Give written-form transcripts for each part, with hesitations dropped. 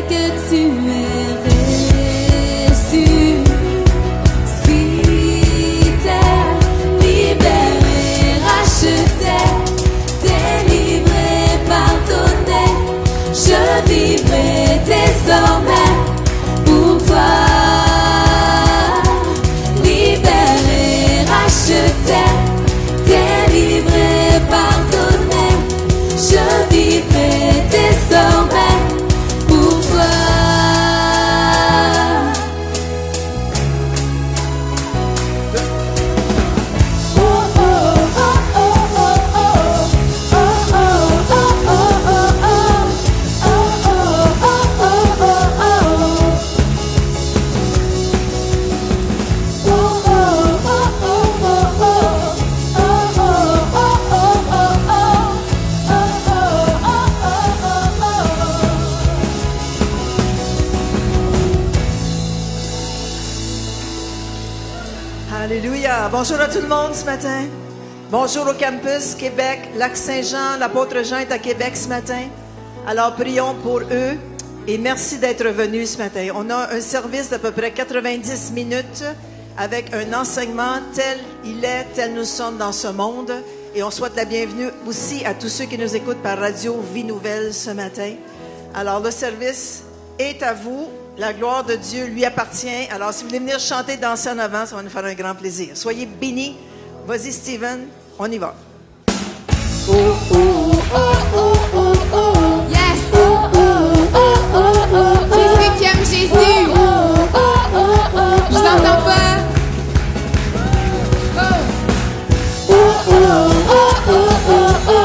que tu es reçu. Si t'es libéré, racheté, délivré, pardonné, je vivrai désormais pour toi. Libéré, racheté, délivré, pardonné, je vivrai désormais pour toi. Alléluia. Bonjour à tout le monde ce matin. Bonjour au campus Québec, Lac-Saint-Jean. L'apôtre Jean est à Québec ce matin. Alors prions pour eux et merci d'être venus ce matin. On a un service d'à peu près 90 minutes avec un enseignement tel il est, tel nous sommes dans ce monde. Et on souhaite la bienvenue aussi à tous ceux qui nous écoutent par radio Vie Nouvelle ce matin. Alors le service est à vous. La gloire de Dieu lui appartient. Alors, si vous voulez venir chanter, danser en avant, ça va nous faire un grand plaisir. Soyez bénis. Vas-y, Steven, on y va. Oh, oh, oh, oh, oh, oh. Yes. Oh, oh, oh, oh, oh, oh. Jésus qui aime Jésus. Oh, oh, oh, oh, oh. Je vous entends pas. Oh. Oh, oh, oh, oh, oh, oh.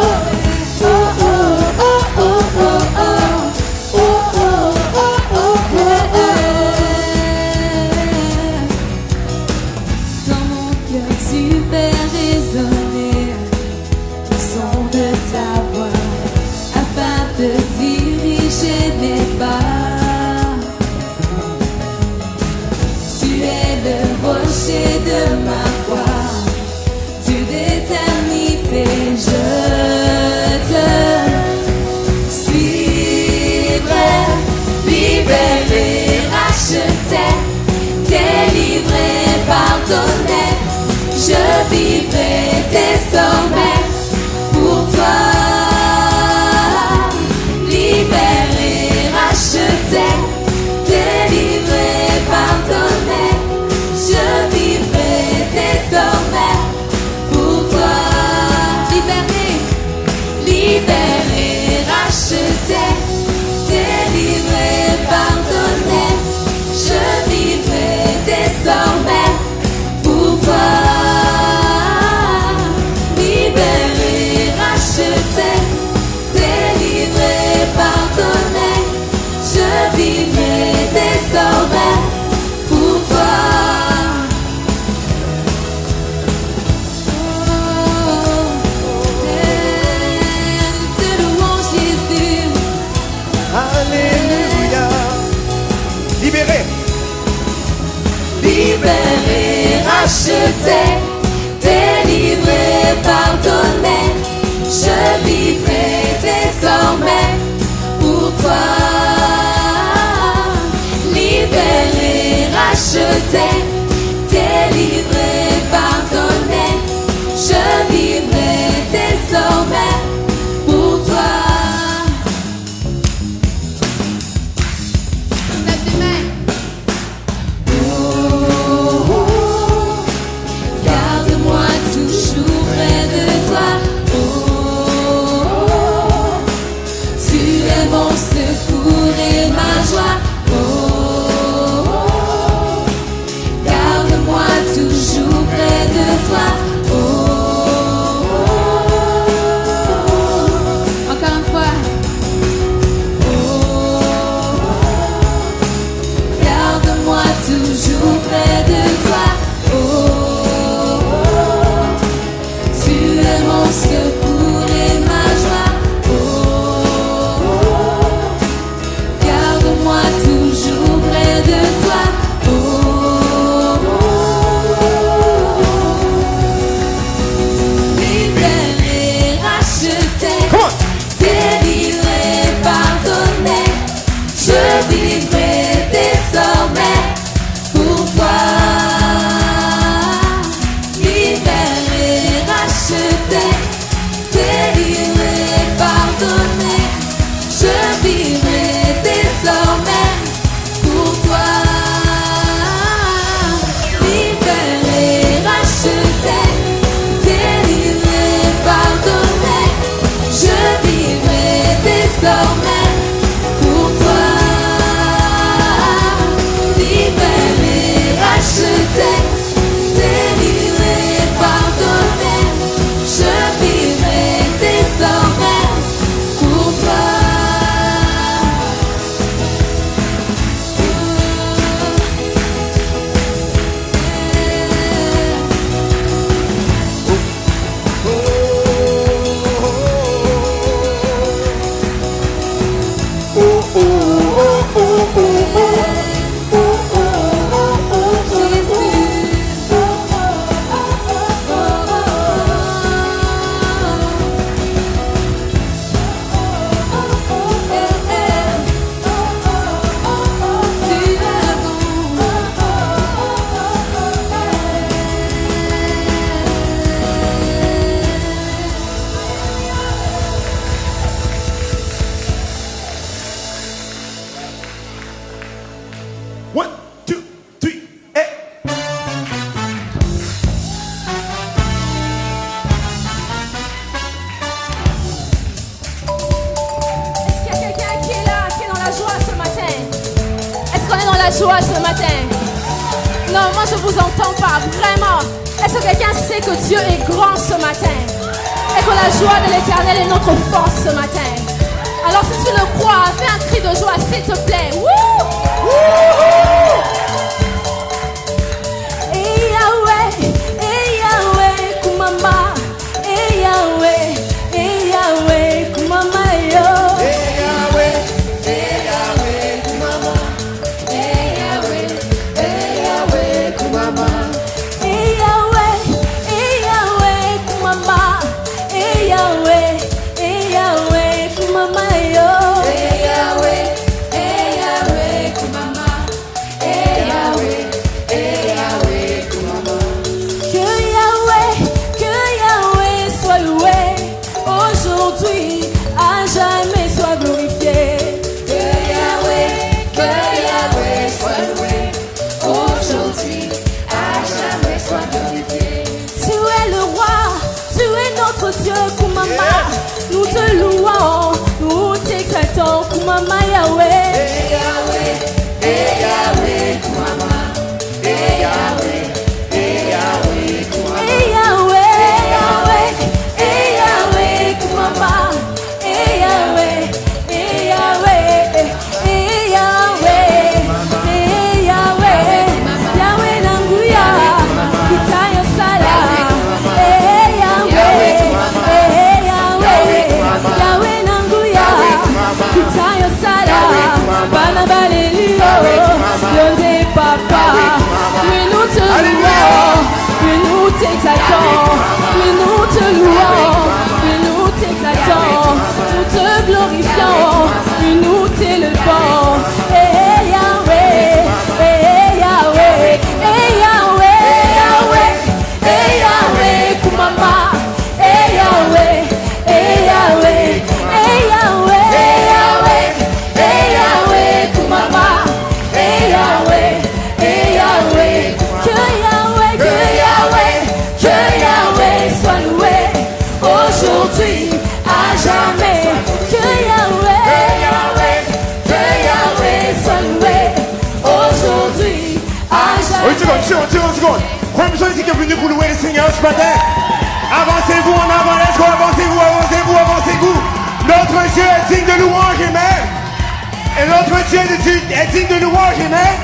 De ma foi, Dieu d'éternité, je te suivrai, libéré, racheté, délivré, pardonné, je vivrai désormais pour toi. Libéré, racheté, délivré, pardonné, je vivrai désormais pour toi. Libéré, libéré, racheté, délivré, pardonné, je vivrai désormais pour toi. Libéré, racheté, délivré, pardonné, je vivrai désormais pour toi. Alléluia. Libéré. Libéré, racheté, délivré, pardonné, je vivrai désormais pour toi. Libéré, racheté, délivré, pardonné, je vivrai désormais pour toi. Garde-moi toujours près de toi. Tu es mon secours et ma joie. la joie ce matin? Non, moi je vous entends pas, vraiment. Est-ce que quelqu'un sait que Dieu est grand ce matin? Et que la joie de l'Éternel est notre force ce matin? Alors si tu le crois, fais un cri de joie s'il te plaît. Wouh! Et Yahweh, kumama. Et Yahweh, kumama yo. Dieu, Kumama, nous te louons, nous t'exaltons, Kumama Yahweh. Yahweh, Kumama, Yahweh, Kumama, Yahweh, Kumama, Yahweh, Yahweh Nanguya, Kitayo Sala. Yahweh Nanguya, Kitayo Sala, Bana Balelio, Yonde Papa. Oui, nous te louons, oui, nous t'exaltons, oui, nous te louons, oui, nous t'exaltons, nous te glorifions, oui, nous t'élevons. Yahweh, Yahweh, Yahweh, Yahweh, Kumama, Yahweh. Yahweh, Kumama, Yahweh, que Yahweh soit loué aujourd'hui, à jamais. Que Yahweh soit loué aujourd'hui, à jamais. Une seconde. Combien de personnes ici qui sont venues pour louer le Seigneur ce matin? Avancez-vous en avant, let's go, avancez-vous. Notre Dieu est digne de louange, amen. Et notre Dieu est digne de louange, amen.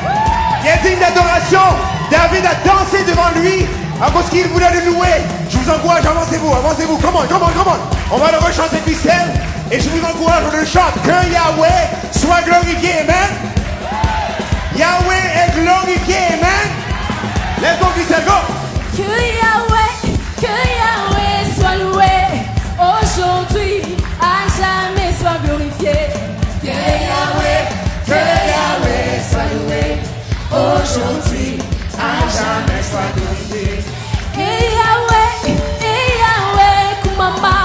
Il est digne d'adoration. David a dansé devant lui à cause qu'il voulait le louer. Je vous encourage, avancez-vous. Come on. On va le rechanter Christelle. Et je vous encourage, on le chante. Que Yahweh soit glorifié, amen. Yahweh est glorifié, amen. Let's go, Christelle, go. Que Yahweh soit loué aujourd'hui, à jamais soit glorifié. Que Yahweh soit loué aujourd'hui, à jamais soit glorifié. Et Yahweh, Kumama,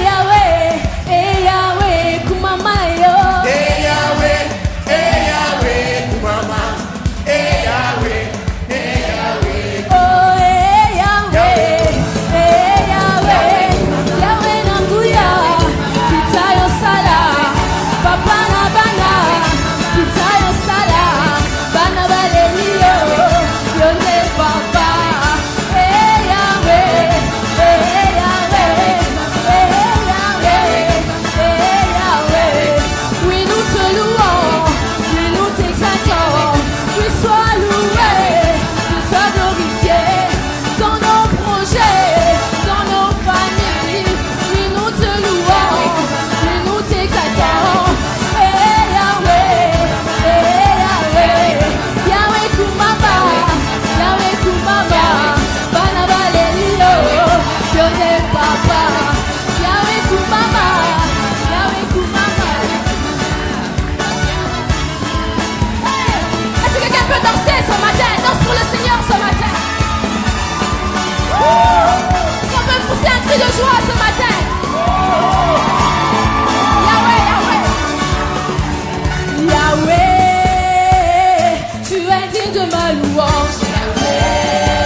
Yahweh, Kumama yo. Yahweh, Kumama, Yahweh. Yahweh Nanguya, Kitayo Sala, Papa Nabana, Kitayo Sala, Bana Balelio, Yonde Papa. Yahweh, oui nous te louons, oui nous t'exaltons, tu sois loué, tu sois glorifié, dans nos projets, dans nos familles, oui nous te louons, oui nous t'exaltons. Yahweh Kumama, Bana Balelio, Yonde Papa. Yahweh Kumama. Est-ce que quelqu'un peut danser ce matin? Danse pour le Seigneur ce matin. Est-ce qu'on peut pousser un cri de joie ce matin? Yahweh, tu es digne de ma louange. Yahweh,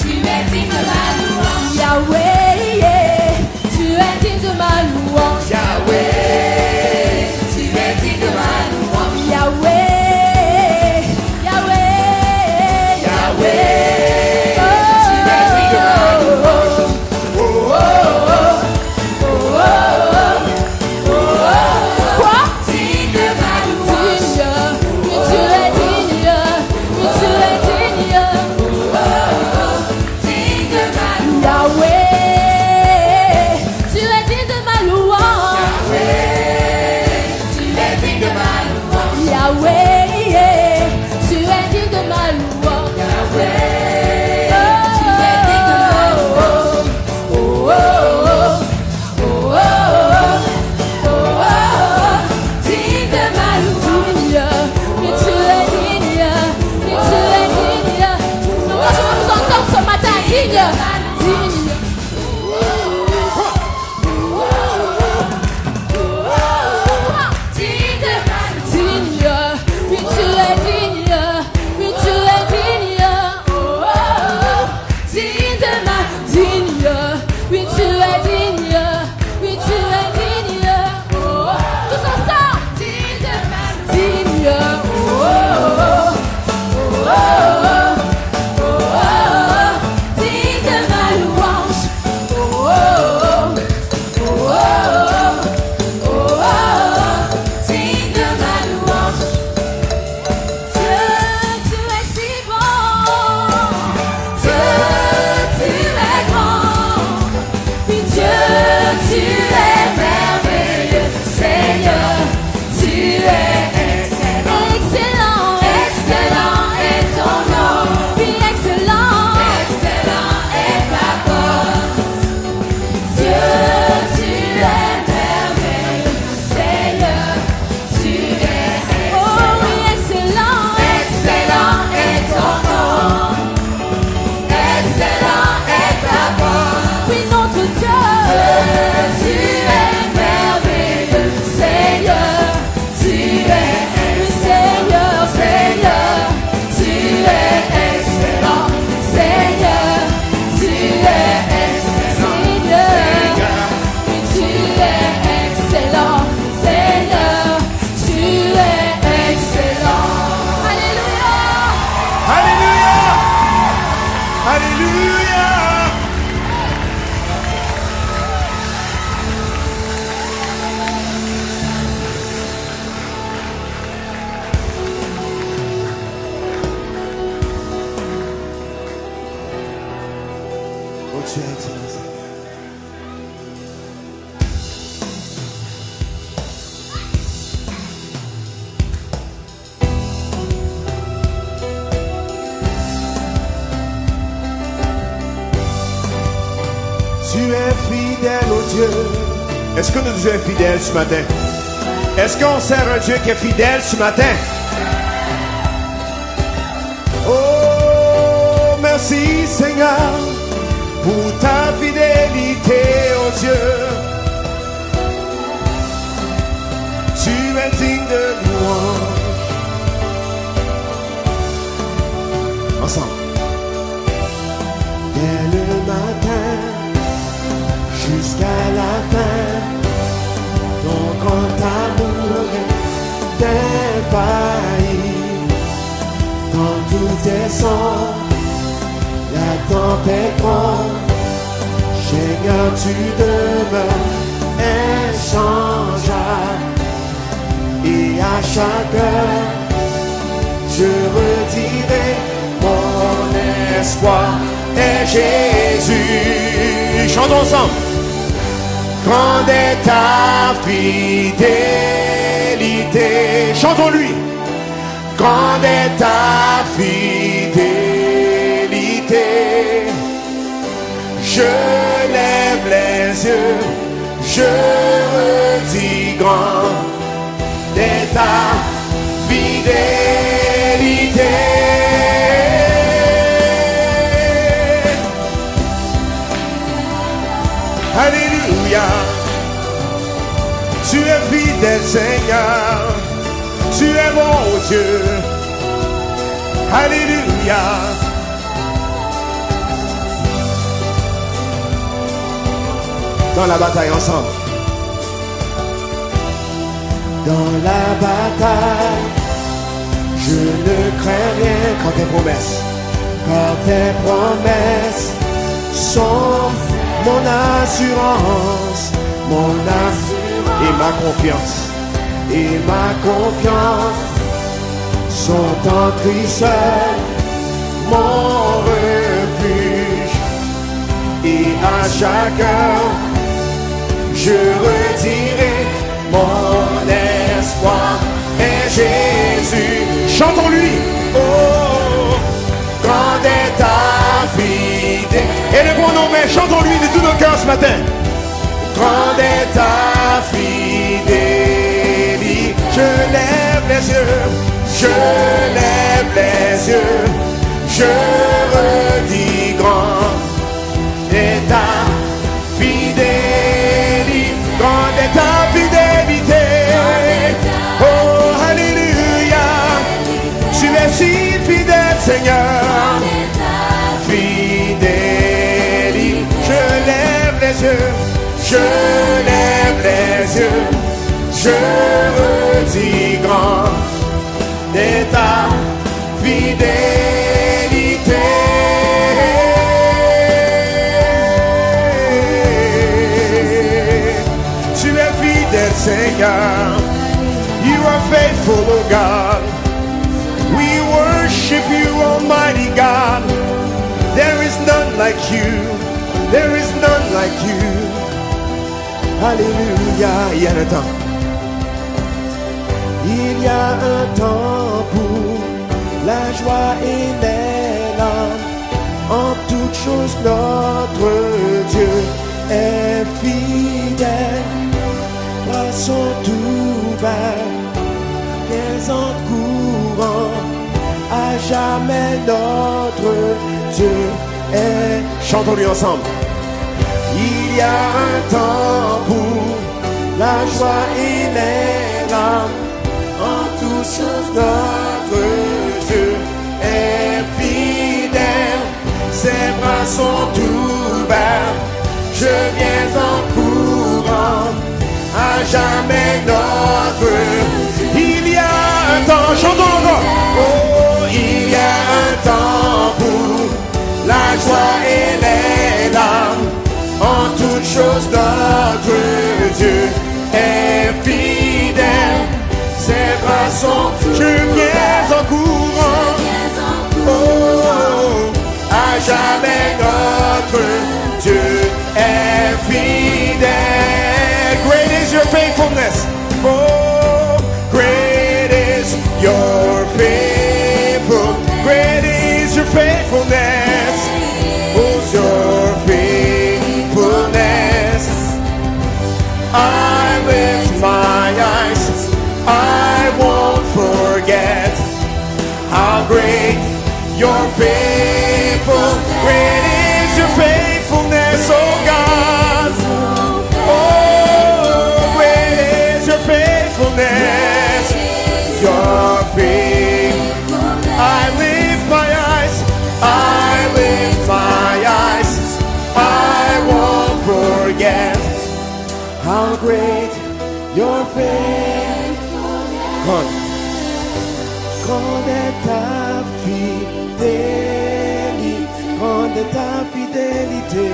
tu es digne de ma louange. Yahweh, Tu es digne. Tu es fidèle au Dieu. Est-ce que notre Dieu est fidèle ce matin? Est-ce qu'on sert un Dieu qui est fidèle ce matin? Oh, merci Seigneur pour ta fidélité, oh Dieu. Tu es digne de louange. Ensemble. Dès le matin jusqu'à la fin, ton grand amour est infaillible. Quand tout descend, la tempête gronde, Seigneur, tu demeures inchangeable. Et à chaque heure, je redirai mon espoir est Jésus. Chantons ensemble. Grande est ta fidélité. Chantons-lui. Grande est ta fidélité. Je lève les yeux, je redis grand est ta fidélité. Alléluia. Tu es fidèle Seigneur, tu es bon Dieu. Alléluia. Dans la bataille ensemble. Dans la bataille, je ne crains rien quand tes promesses sont mon assurance, et ma confiance sont en Christ seul, mon refuge. Et à chaque heure, je redirai mon espoir est Jésus. Chantons-lui. Oh, grande est ta fidélité. Et le bon nom, mais chantons-lui de tous nos cœurs ce matin. Grande est ta fidélité. Je lève les yeux, je lève les yeux, je redis grand est ta fidélité. Grande est ta fidélité. Oh, alléluia. Tu es si fidèle, Seigneur. Fidélité. Je lève les yeux, je lève les yeux, je redis grand est ta fidélité. Tu es fidèle, Seigneur. You are faithful, oh God. We worship you, Almighty God. There is none like you. There is none like you. Alléluia. Il y a un temps. Il y a un temps pour la joie et les larmes. En toutes choses, notre Dieu est fidèle. Bras sont ouverts, pieds en courant. À jamais notre Dieu est. Chantons-lui ensemble. Il y a un temps pour la joie et les larmes. En toutes choses, notre Dieu est fidèle. Ses bras sont ouverts, je viens en courant. À jamais notre. Il y a un temps, chantons encore. Oh, il y a un temps pour la joie et les larmes. En toutes choses, notre Dieu est fidèle. Ses bras sont. Je viens en courant. Oh, à jamais notre Dieu faithfulness. Oh, your faithfulness. I lift my eyes, I won't forget how great your faithful, great is your faithfulness, oh God. Oh, great is your faithfulness, your faithfulness. I lift my eyes, I lift my eyes, I won't forget how great your faithfulness. Grande est ta fidélité, grande est ta fidélité.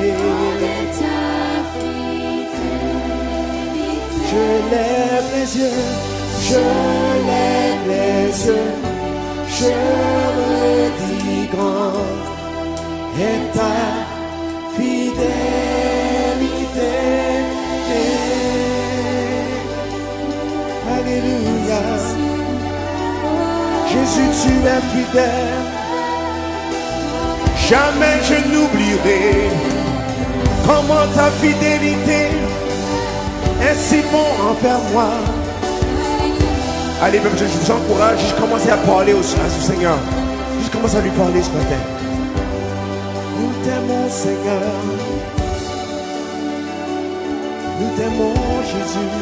Je lève les yeux, je lève les yeux, je me dis grand est ta fidélité. Alléluia. Jésus, tu es fidèle. Jamais je n'oublierai comment ta fidélité est si bon envers moi. Allez, je vous encourage, juste commencez à parler à ce Seigneur. Juste commencez à lui parler ce matin. Nous t'aimons, Seigneur. Nous t'aimons, Jésus.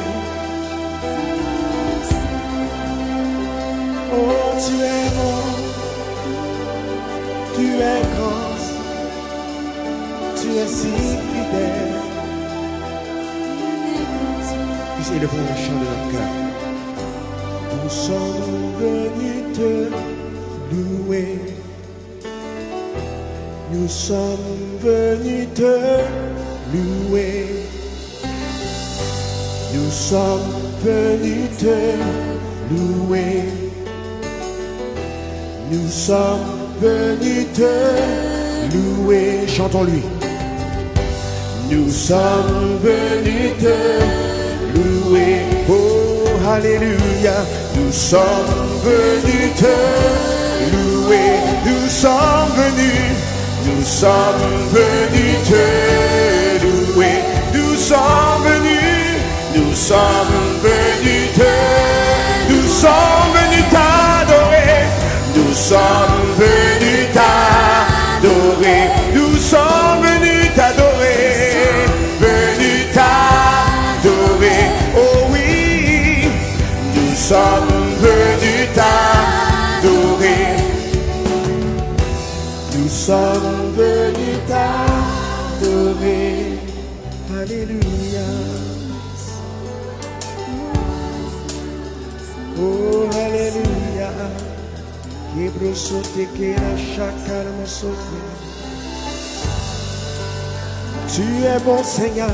Oh, tu es bon, tu es grand, tu es si fidèle. Puis élevons le chant de notre cœur. Nous sommes venus te louer. Nous sommes venus te louer. Nous sommes venus te louer. Nous sommes venus te louer. Chantons-lui. Nous sommes venus te louer. Oh, alléluia. Nous sommes venus te louer. Nous sommes venus te louer. Nous sommes venus te, nous sommes venus t'adorer. Nous sommes venus t'adorer, nous sommes venus t'adorer, venus t'adorer, oh oui, nous sommes venus t'adorer, nous sommes venus t'adorer, alléluia, oh alléluia. Tu es bon, Seigneur.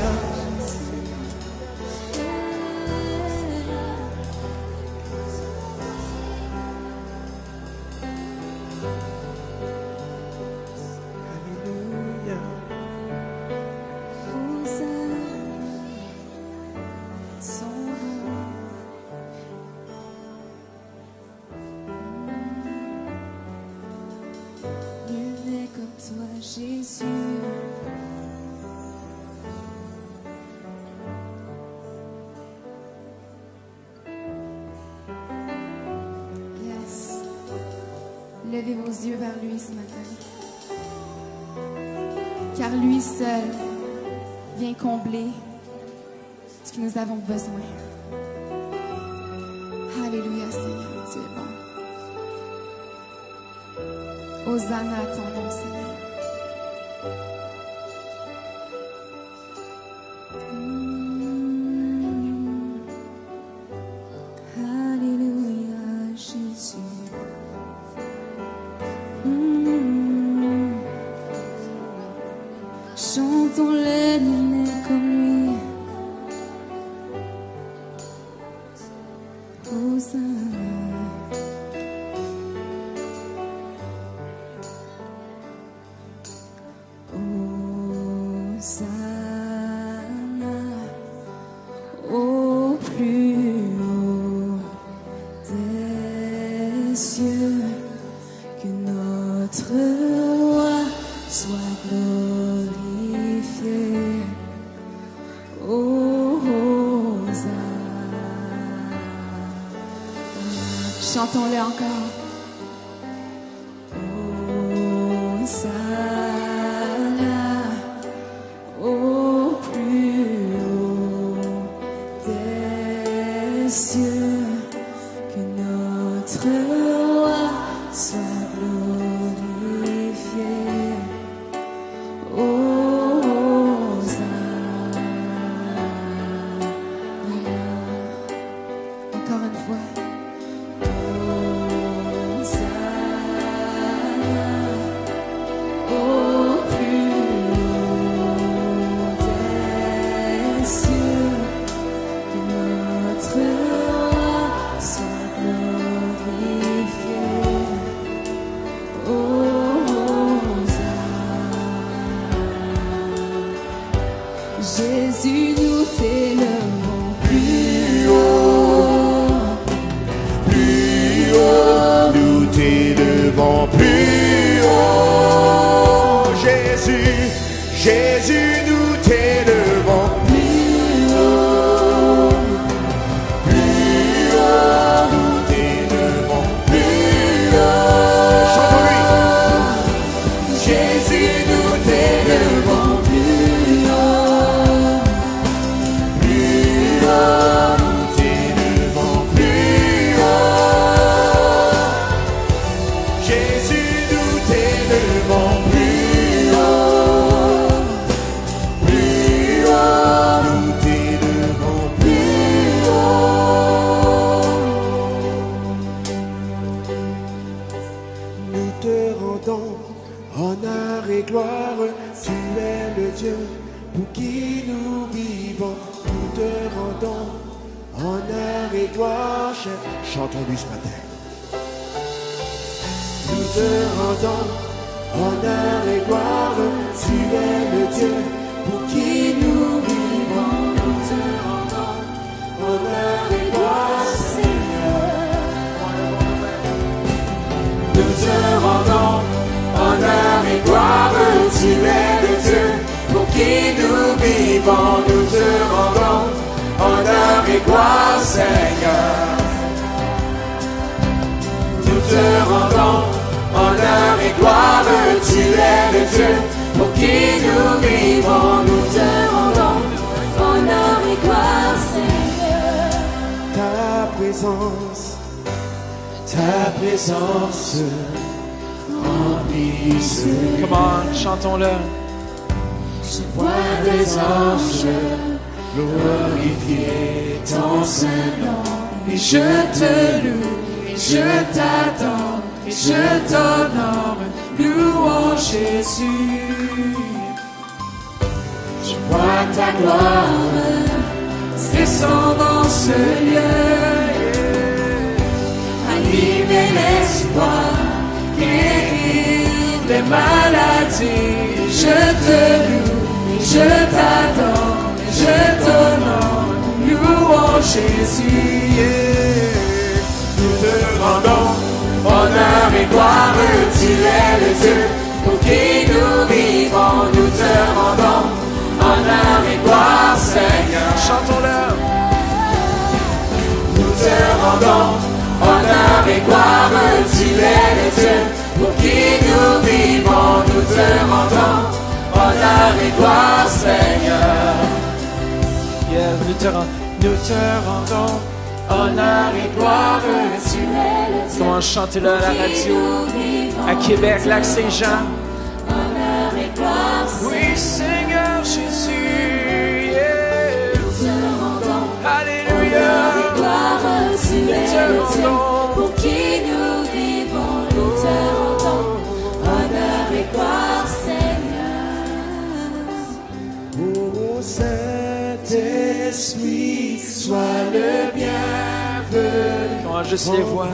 Alléluia. Jésus, yes. Levez vos yeux vers lui ce matin, car lui seul vient combler ce que nous avons besoin. Alléluia, Seigneur, tu es bon. Hosanna à ton nom, Seigneur. Chantons-le, nul n'est comme lui. Hosanna. Hosanna au plus haut des cieux, que notre roi sois glorifié. Hosanna. Chantons-le encore. Hosanna au plus haut des cieux, que notre roi soit glorifié. Hosanna. Encore une fois. Jésus, nous t'élevons plus haut, Plus haut, nous t'élevons plus haut. Jésus, Jésus, nous t'élevons plus haut, plus haut, nous t'élevons plus haut. Chantons-lui. Jésus, nous t'élevons plus haut, Plus haut, nous t'élevons plus haut. Jésus, nous t'élevons plus haut. Plus haut, nous t'élevons plus haut. Nous te rendons honneur et gloire. Tu es le Dieu pour qui nous vivons. Nous te rendons honneur et gloire. Chantons-lui ce matin. Nous te rendons honneur et gloire. Tu es le Dieu pour qui nous vivons. Nous te rendons honneur et gloire, Seigneur. Nous te rendons honneur et gloire. Tu es le Dieu pour qui nous vivons. Nous te rendons honneur et gloire, Seigneur. Nous te rendons honneur et gloire. Tu es le Dieu pour qui nous vivons. Nous te rendons honneur et gloire, Seigneur. ta présence remplisse. Come on, chantons-le. Je vois des anges glorifier ton saint nom. Et je te loue, et je t'adore, et je t'honore, louange Jésus. Je vois ta gloire Descends dans ce lieu, animer l'espoir, guérir les maladies. Je te loue, et je t'adore, et je t'honore, louange Jésus. Nous te rendons honneur et gloire. Tu es le Dieu pour qui nous vivons. Nous te rendons honneur et gloire, Seigneur. Chantons-le. Nous te rendons honneur et gloire. Tu es le Dieu pour qui nous vivons. Nous te rendons honneur et gloire, Seigneur. Yeah, nous te rendons honneur et gloire. tu es le Dieu Comment chanter-le à la radio, vivant. à Québec, Lac-Saint-Jean. Honneur et gloire, Oui, Seigneur Jésus. Yeah. nous te rendons. Alléluia. Honneur et gloire, tu es te le Dieu rendons. pour qui nous vivons. Nous te rendons. Honneur et gloire, Seigneur. Ô Saint-Esprit, sois le bienvenu. Comment juste les voix.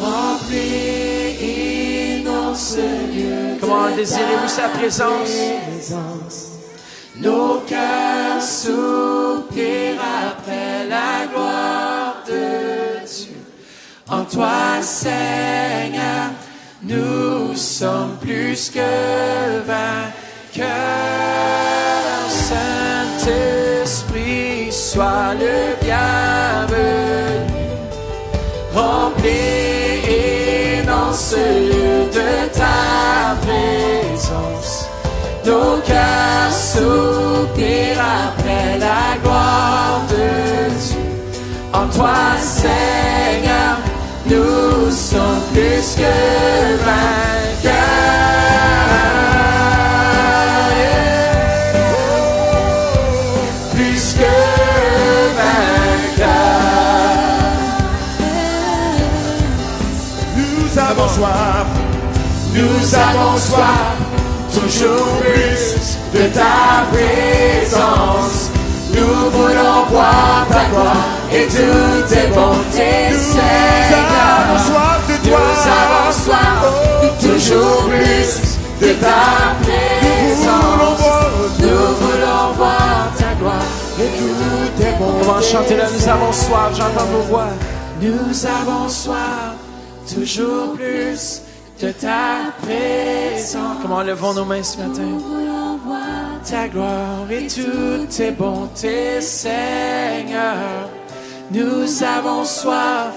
Remplis, inonde ce lieu. Comment désirez-vous sa présence? Nos cœurs soupirent après la gloire de Dieu. En toi, Seigneur, nous nous sommes plus que vainqueurs. Saint-Esprit, sois le bienvenu. Remplis et dans ce lieu de ta présence. Nos cœurs soupirent après la gloire de Dieu. En toi, Seigneur, nous sommes plus que vainqueurs. Plus que vainqueurs. Nous avons soif. Nous avons soif, toujours plus de ta présence. Nous voulons voir ta gloire et toutes tes bontés, Seigneur. Nous avons soif de toi. Nous avons soif, toujours plus de ta présence. Nous voulons voir ta gloire et toutes tes bontés. On va chanter là, nous avons soif, j'entends vos voix. Nous avons soif, toujours plus de ta présence. Comment levons nos mains ce matin? Ta gloire et toutes tes bontés, Seigneur. Nous avons soif,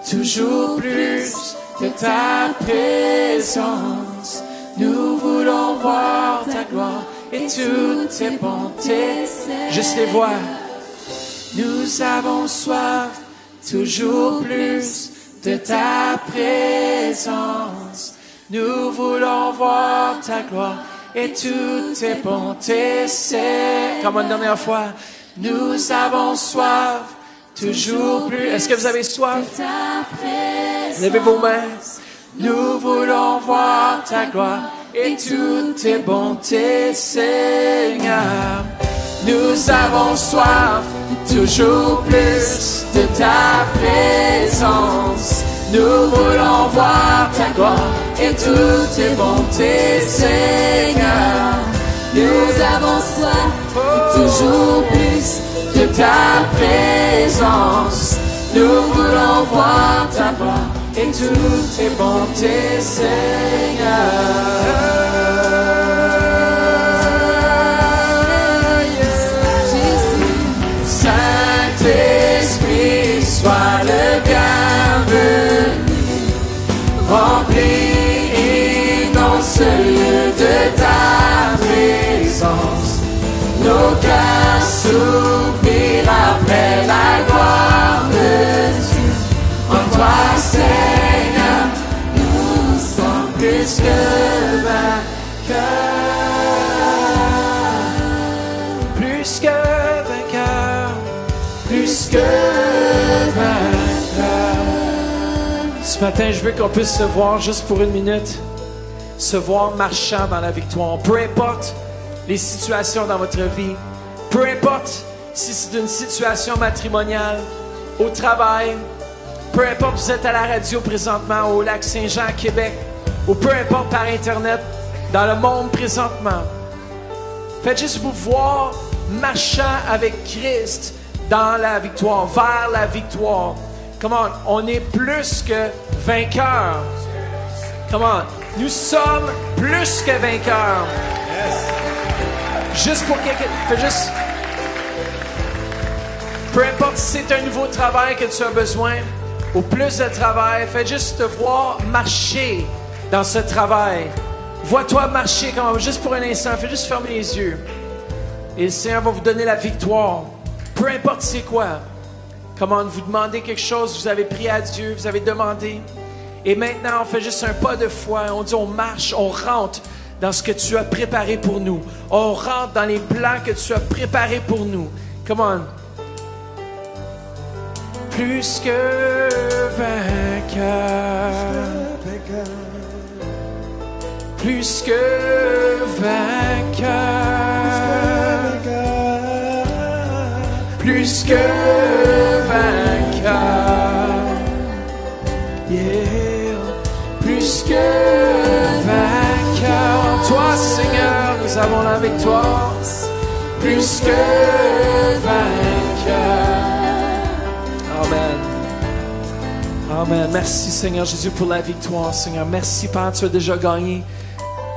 toujours plus de ta présence. Nous voulons voir ta gloire et toutes tes bontés. Juste les voix. Nous avons soif, toujours plus de ta présence. Nous voulons voir ta gloire et toutes tes bontés, c'est... Comme une dernière fois. Nous avons soif, toujours plus... Est-ce que vous avez soif? Levez vos mains. Nous voulons voir ta gloire et toutes tes bontés, Seigneur. Nous avons soif, toujours plus de ta présence. Nous voulons voir ta gloire et toutes tes bontés, Seigneur. Nous avons soif, toujours plus de ta présence. Nous voulons voir ta gloire et toutes tes bontés, Seigneur. Saint-Esprit, sois le bienvenu. Remplis dans ce lieu de ta présence. Nos cœurs soupirent après la gloire de Dieu. En toi, Seigneur, nous sommes plus que vainqueurs. Plus que vainqueurs. Plus que vainqueurs. Ce matin, je veux qu'on puisse se voir juste pour une minute, se voir marchant dans la victoire. Peu importe les situations dans votre vie, peu importe si c'est une situation matrimoniale, au travail, peu importe si vous êtes à la radio présentement au Lac-Saint-Jean à Québec, ou peu importe par Internet, dans le monde présentement. Faites juste vous voir marchant avec Christ dans la victoire, vers la victoire. Come on, on est plus que vainqueurs. Come on, nous sommes plus que vainqueurs. Juste pour quelqu'un, fais juste. Peu importe si c'est un nouveau travail que tu as besoin, ou plus de travail, fais juste te voir marcher dans ce travail. Vois-toi marcher, come on, juste pour un instant, fais juste fermer les yeux. Et le Seigneur va vous donner la victoire. Peu importe c'est quoi. Comment vous demandez quelque chose, vous avez prié à Dieu, vous avez demandé. Et maintenant, on fait juste un pas de foi. On dit, on marche, on rentre dans ce que tu as préparé pour nous. On rentre dans les plans que tu as préparés pour nous. Come on. Plus que vainqueur. Plus que vainqueur. Plus que vainqueur. Yeah. Plus que vainqueur. En toi, Seigneur, nous avons la victoire. Plus que vainqueur. Amen. Amen. Merci, Seigneur Jésus, pour la victoire, Seigneur. Merci, Père, tu as déjà gagné.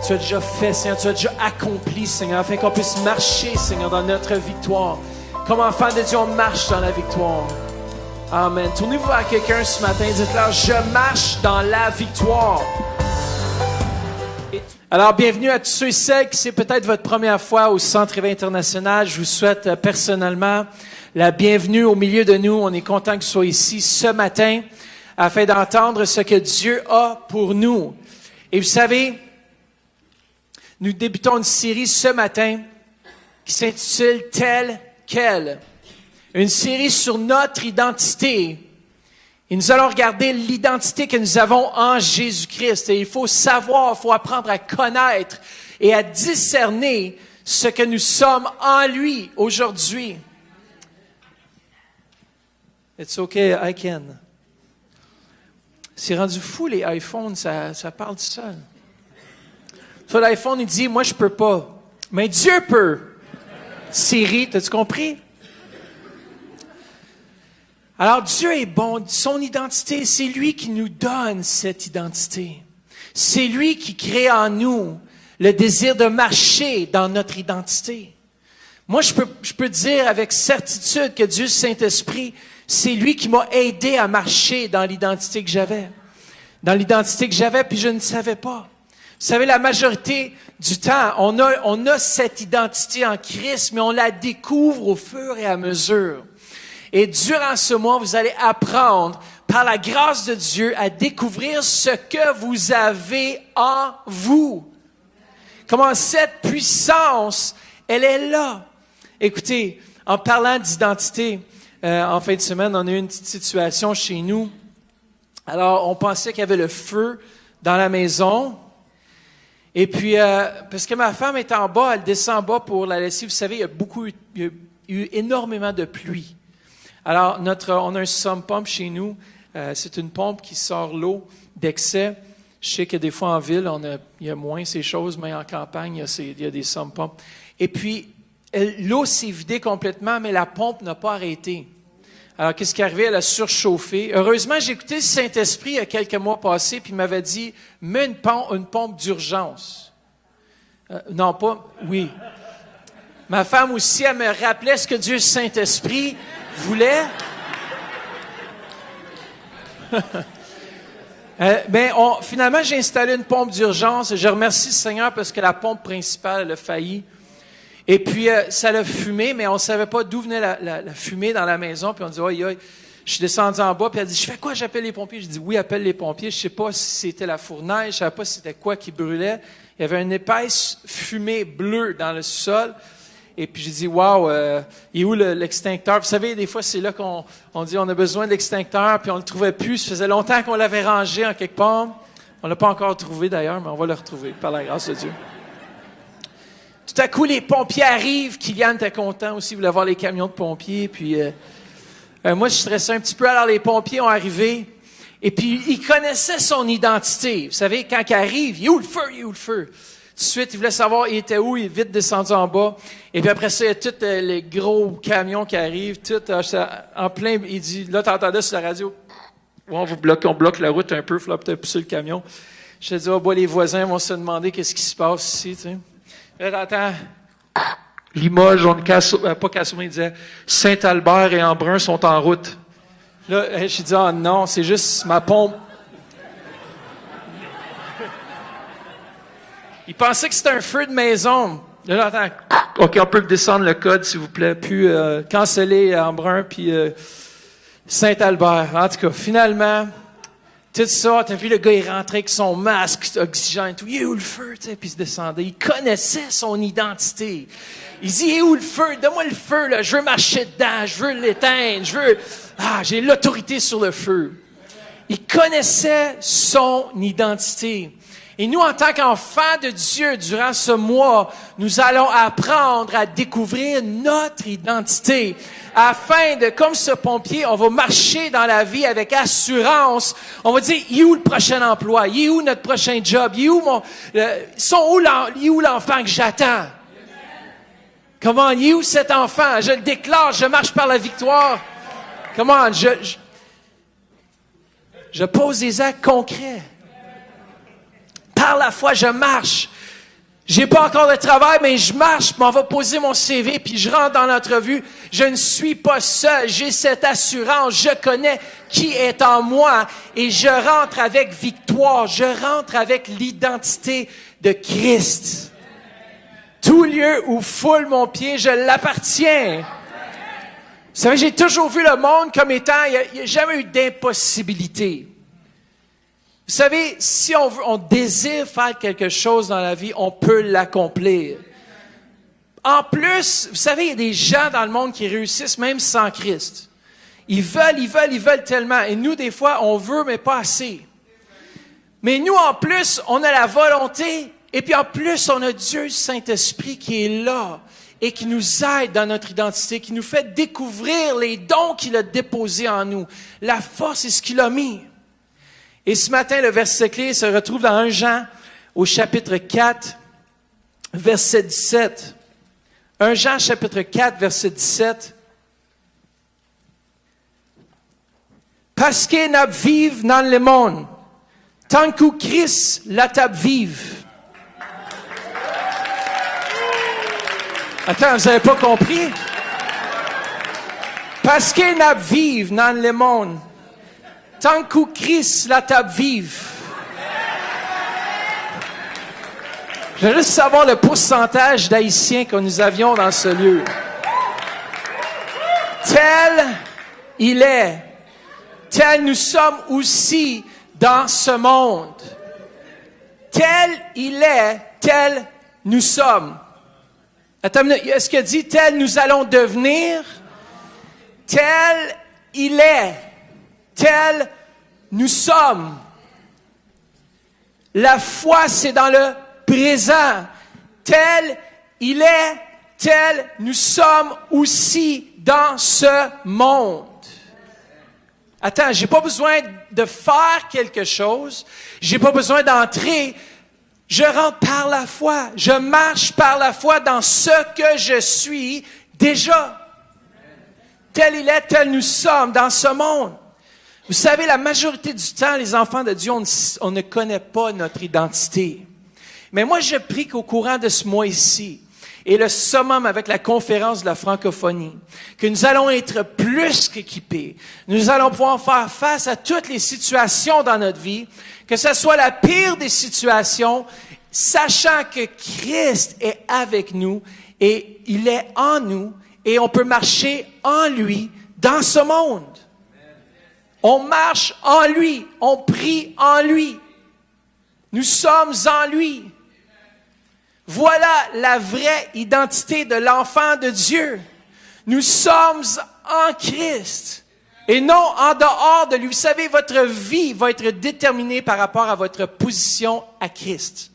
Tu as déjà fait, Seigneur. Tu as déjà accompli, Seigneur, afin qu'on puisse marcher, Seigneur, dans notre victoire. Comme enfant de Dieu, on marche dans la victoire. Amen. Tournez-vous vers quelqu'un ce matin et dites-leur, je marche dans la victoire. Alors, bienvenue à tous ceux et celles qui c'est peut-être votre première fois au Centre Réveil International. Je vous souhaite personnellement la bienvenue au milieu de nous. On est content que vous soyez ici ce matin afin d'entendre ce que Dieu a pour nous. Et vous savez, nous débutons une série ce matin qui s'intitule « Tel quel ». Une série sur notre identité. Et nous allons regarder l'identité que nous avons en Jésus-Christ. Et il faut savoir, il faut apprendre à connaître et à discerner ce que nous sommes en lui aujourd'hui. It's okay, I can. C'est rendu fou, les iPhones, ça parle du seul. Sur l'iPhone, il dit, moi, je peux pas. Mais Dieu peut. Siri, t'as-tu compris? Alors, Dieu est bon. Son identité, c'est lui qui nous donne cette identité. C'est lui qui crée en nous le désir de marcher dans notre identité. Moi, je peux dire avec certitude que Dieu, Saint-Esprit, c'est lui qui m'a aidé à marcher dans l'identité que j'avais. Dans l'identité que j'avais, puis je ne savais pas. Vous savez, la majorité du temps, on a cette identité en Christ, mais on la découvre au fur et à mesure. Et durant ce mois, vous allez apprendre, par la grâce de Dieu, à découvrir ce que vous avez en vous. Comment cette puissance, elle est là. Écoutez, en parlant d'identité, en fin de semaine, on a eu une petite situation chez nous. Alors, on pensait qu'il y avait le feu dans la maison. Et puis, parce que ma femme est en bas, elle descend en bas pour la lessive. Vous savez, il y a eu énormément de pluie. Alors, on a un sump pump chez nous. C'est une pompe qui sort l'eau d'excès. Je sais que des fois en ville, il y a moins ces choses, mais en campagne, il y a des sump pumps. Et puis, l'eau s'est vidée complètement, mais la pompe n'a pas arrêté. Alors, qu'est-ce qui est arrivé? Elle a surchauffé. Heureusement, j'ai écouté le Saint-Esprit il y a quelques mois passés, puis il m'avait dit, mets une pompe d'urgence. Non, pas, oui. Ma femme aussi, elle me rappelait ce que Dieu, le Saint-Esprit, voulait. Finalement, j'ai installé une pompe d'urgence. Je remercie le Seigneur parce que la pompe principale, elle a failli. Et puis, ça l'a fumé, mais on ne savait pas d'où venait la fumée dans la maison. Puis on dit, aïe, aïe. Je suis descendu en bas, puis elle dit, je fais quoi? J'appelle les pompiers. Je dis, oui, appelle les pompiers. Je ne sais pas si c'était la fournaise, je ne savais pas si c'était quoi qui brûlait. Il y avait une épaisse fumée bleue dans le sol. Et puis j'ai dit, wow, il est où l'extincteur? Vous savez, des fois, c'est là qu'on dit, on a besoin d'extincteur, puis on ne le trouvait plus. Ça faisait longtemps qu'on l'avait rangé en quelque part. On ne l'a pas encore trouvé d'ailleurs, mais on va le retrouver par la grâce de Dieu. Tout à coup, les pompiers arrivent. Kylian était content aussi, il voulait voir les camions de pompiers. Puis moi, je stressais un petit peu. Alors, les pompiers ont arrivé. Et puis, ils connaissaient son identité. Vous savez, quand ils arrivent, il est où le feu? Il est où le feu? Tout de suite, il voulait savoir il était où. Il est vite descendu en bas. Et puis après ça, il y a tous les gros camions qui arrivent. Tout en plein. Il dit, là, t'entendais sur la radio. On bloque la route un peu. Il faut peut-être pousser le camion. Je te dis, oh, les voisins vont se demander qu'est-ce qui se passe ici, tu sais. Là, t'entends, Limoges, pas Cassoumin, il disait, Saint-Albert et Embrun sont en route. Là, j'ai dit, ah non, c'est juste ma pompe. Il pensait que c'était un feu de maison. Là, j'entends, OK, on peut descendre le code, s'il vous plaît. Puis, canceller Embrun, puis Saint-Albert. En tout cas, finalement, tout ça, t'as vu, le gars, il rentrait avec son masque, oxygène, tout. Il est où le feu, tu sais, puis il se descendait. Il connaissait son identité. Il dit, il est où le feu? Donne-moi le feu, là. Je veux marcher dedans. Je veux l'éteindre. J'ai l'autorité sur le feu. Il connaissait son identité. Et nous, en tant qu'enfants de Dieu, durant ce mois, nous allons apprendre à découvrir notre identité. Afin de, comme ce pompier, on va marcher dans la vie avec assurance. On va dire, il est où le prochain emploi? Il est où notre prochain job? Il est où il est où l'enfant que j'attends? Comment, il est où cet enfant? Je le déclare, je marche par la victoire. Comment, Je pose des actes concrets. Par la foi, je marche. J'ai pas encore de travail, mais je marche, je m'en vais poser mon CV, puis je rentre dans l'entrevue. Je ne suis pas seul, j'ai cette assurance, je connais qui est en moi, et je rentre avec victoire, je rentre avec l'identité de Christ. Tout lieu où foule mon pied, je l'appartiens. Vous savez, j'ai toujours vu le monde comme étant, il n'y a jamais eu d'impossibilité. Vous savez, si on désire faire quelque chose dans la vie, on peut l'accomplir. En plus, vous savez, il y a des gens dans le monde qui réussissent même sans Christ. Ils veulent tellement. Et nous, des fois, on veut, mais pas assez. Mais nous, en plus, on a la volonté. Et puis en plus, on a Dieu, le Saint-Esprit, qui est là et qui nous aide dans notre identité, qui nous fait découvrir les dons qu'il a déposés en nous. La force est ce qu'il a mis. Et ce matin, le verset clé se retrouve dans 1 Jean, au chapitre 4, verset 17. 1 Jean, chapitre 4, verset 17. Parce que nous vivons dans le monde, tant que Christ la table vive. Attends, vous n'avez pas compris? Parce que nous vivons dans le monde, tant que Christ la table vive. Je veux juste savoir le pourcentage d'Haïtiens que nous avions dans ce lieu. Tel il est, tel nous sommes aussi dans ce monde. Tel il est, tel nous sommes. Attends, est-ce qu'il dit tel nous allons devenir? Tel il est, tel nous sommes. La foi, c'est dans le présent. Tel il est, tel nous sommes aussi dans ce monde. Attends, j'ai pas besoin de faire quelque chose. J'ai pas besoin d'entrer. Je rentre par la foi. Je marche par la foi dans ce que je suis déjà. Tel il est, tel nous sommes dans ce monde. Vous savez, la majorité du temps, les enfants de Dieu, on ne connaît pas notre identité. Mais moi, je prie qu'au courant de ce mois ici, et le summum avec la conférence de la francophonie, que nous allons être plus qu'équipés. Nous allons pouvoir faire face à toutes les situations dans notre vie, que ce soit la pire des situations, sachant que Christ est avec nous et il est en nous et on peut marcher en lui dans ce monde. On marche en lui, on prie en lui. Nous sommes en lui. Voilà la vraie identité de l'enfant de Dieu. Nous sommes en Christ et non en dehors de lui. Vous savez, votre vie va être déterminée par rapport à votre position à Christ.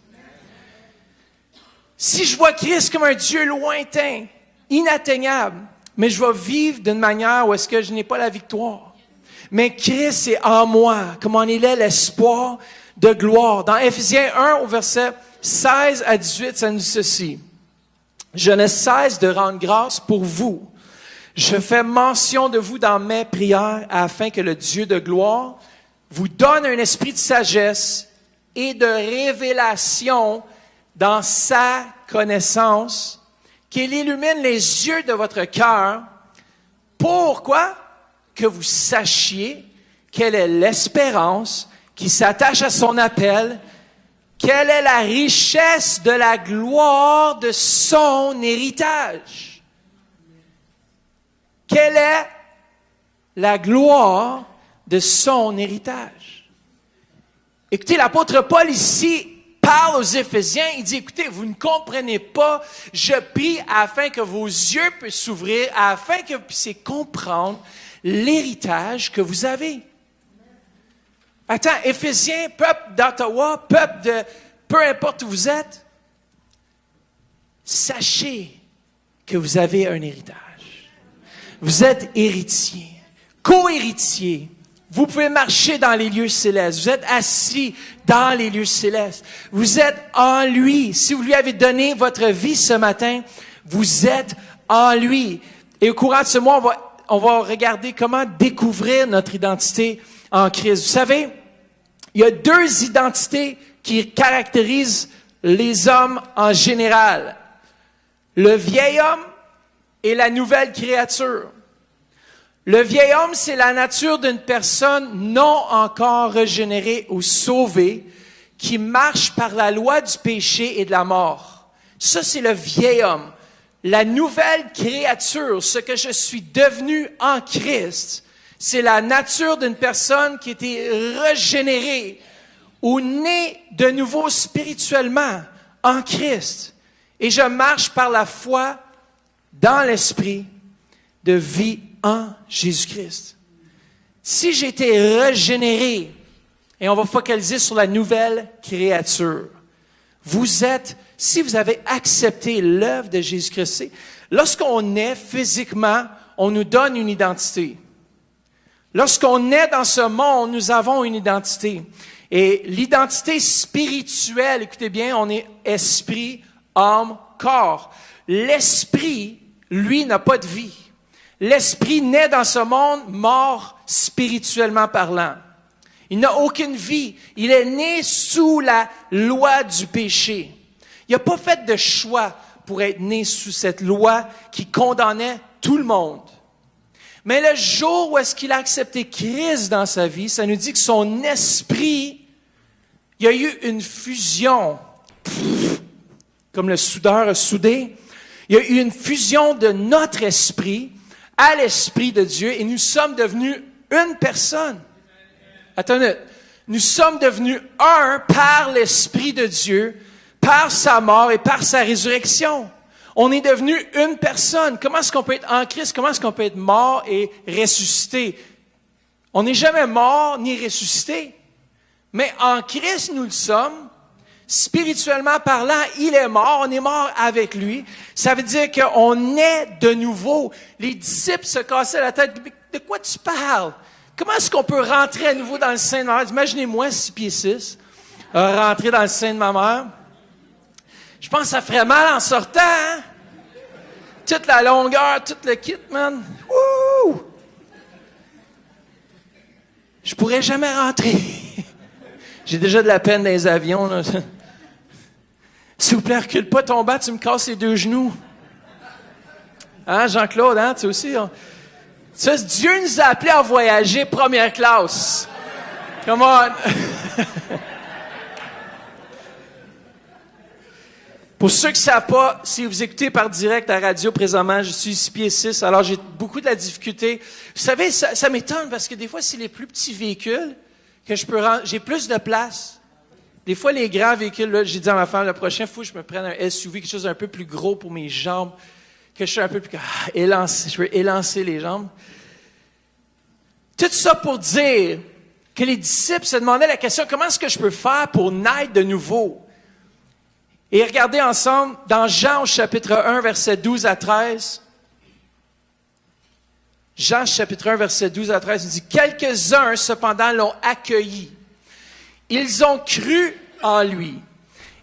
Si je vois Christ comme un Dieu lointain, inatteignable, mais je vais vivre d'une manière où est-ce que je n'ai pas la victoire. Mais Christ est en moi, comme en il est l'espoir de gloire. Dans Éphésiens 1, au verset 16 à 18, ça nous dit ceci. Je ne cesse de rendre grâce pour vous. Je fais mention de vous dans mes prières afin que le Dieu de gloire vous donne un esprit de sagesse et de révélation dans sa connaissance, qu'il illumine les yeux de votre cœur. Pourquoi? Que vous sachiez quelle est l'espérance qui s'attache à son appel, quelle est la richesse de la gloire de son héritage. Quelle est la gloire de son héritage? Écoutez, l'apôtre Paul ici parle aux Éphésiens, il dit, écoutez, vous ne comprenez pas, je prie afin que vos yeux puissent s'ouvrir, afin que vous puissiez comprendre l'héritage que vous avez. Attends, Éphésiens, peuple d'Ottawa, peuple de peu importe où vous êtes, sachez que vous avez un héritage. Vous êtes héritier, co-héritier. Vous pouvez marcher dans les lieux célestes. Vous êtes assis dans les lieux célestes. Vous êtes en lui. Si vous lui avez donné votre vie ce matin, vous êtes en lui. Et au courant de ce mois, on va regarder comment découvrir notre identité en Christ. Vous savez, il y a deux identités qui caractérisent les hommes en général. Le vieil homme et la nouvelle créature. Le vieil homme, c'est la nature d'une personne non encore régénérée ou sauvée qui marche par la loi du péché et de la mort. Ça, c'est le vieil homme. La nouvelle créature, ce que je suis devenu en Christ, c'est la nature d'une personne qui était régénérée ou née de nouveau spirituellement en Christ. Et je marche par la foi dans l'esprit de vie en Jésus-Christ. Si j'ai été régénéré, et on va focaliser sur la nouvelle créature, vous êtes, si vous avez accepté l'œuvre de Jésus-Christ, lorsqu'on naît physiquement, on nous donne une identité. Lorsqu'on naît dans ce monde, nous avons une identité. Et l'identité spirituelle, écoutez bien, on est esprit, âme, corps. L'esprit, lui, n'a pas de vie. L'esprit naît dans ce monde mort spirituellement parlant. Il n'a aucune vie. Il est né sous la loi du péché. Il n'a pas fait de choix pour être né sous cette loi qui condamnait tout le monde. Mais le jour où est-ce qu'il a accepté Christ dans sa vie, ça nous dit que son esprit, il y a eu une fusion, comme le soudeur a soudé. Il y a eu une fusion de notre esprit à l'esprit de Dieu et nous sommes devenus une personne. Attendez, nous sommes devenus un par l'esprit de Dieu, par sa mort et par sa résurrection. On est devenu une personne. Comment est-ce qu'on peut être en Christ? Comment est-ce qu'on peut être mort et ressuscité? On n'est jamais mort ni ressuscité. Mais en Christ, nous le sommes. Spirituellement parlant, il est mort. On est mort avec lui. Ça veut dire qu'on est de nouveau. Les disciples se cassaient la tête. De quoi tu parles? Comment est-ce qu'on peut rentrer à nouveau dans le sein de ma mère? Imaginez-moi 6 pieds 6, rentrer dans le sein de ma mère. Je pense que ça ferait mal en sortant, hein? Toute la longueur, tout le kit, man. Wouh! Je pourrais jamais rentrer. J'ai déjà de la peine dans les avions, là. S'il vous plaît, recule pas ton bas, tu me casses les 2 genoux. Hein, Jean-Claude, hein, tu aussi, hein? Ça, Dieu nous a appelés à voyager première classe. Come on! Pour ceux qui ne savent pas, si vous écoutez par direct à la radio présentement, je suis 6 pieds 6, alors j'ai beaucoup de la difficulté. Vous savez, ça m'étonne parce que des fois, c'est les plus petits véhicules que je peux rendre. J'ai plus de place. Des fois, les grands véhicules, là, j'ai dit à ma femme, le prochain, il faut que je me prenne un SUV, quelque chose d'un peu plus gros pour mes jambes, que je sois un peu plus élancé, je veux élancer les jambes. Tout ça pour dire que les disciples se demandaient la question, comment est-ce que je peux faire pour naître de nouveau? Et regardez ensemble, dans Jean au chapitre 1, verset 12 à 13. Jean chapitre 1, verset 12 à 13, il dit, « Quelques-uns, cependant, l'ont accueilli. Ils ont cru en lui.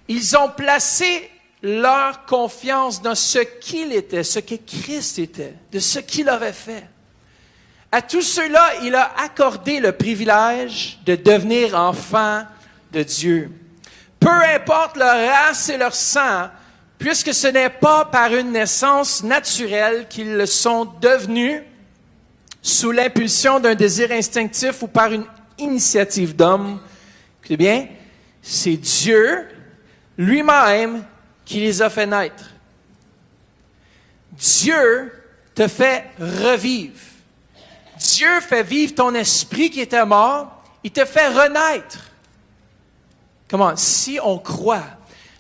Ils ont placé leur confiance dans ce qu'il était, ce que Christ était, de ce qu'il avait fait. À tous ceux-là, il a accordé le privilège de devenir enfants de Dieu. Peu importe leur race et leur sang, puisque ce n'est pas par une naissance naturelle qu'ils le sont devenus, sous l'impulsion d'un désir instinctif ou par une initiative d'homme. Écoutez bien, c'est Dieu lui-même qui les a fait naître. Dieu te fait revivre. Dieu fait vivre ton esprit qui était mort, il te fait renaître. Comment? Si on croit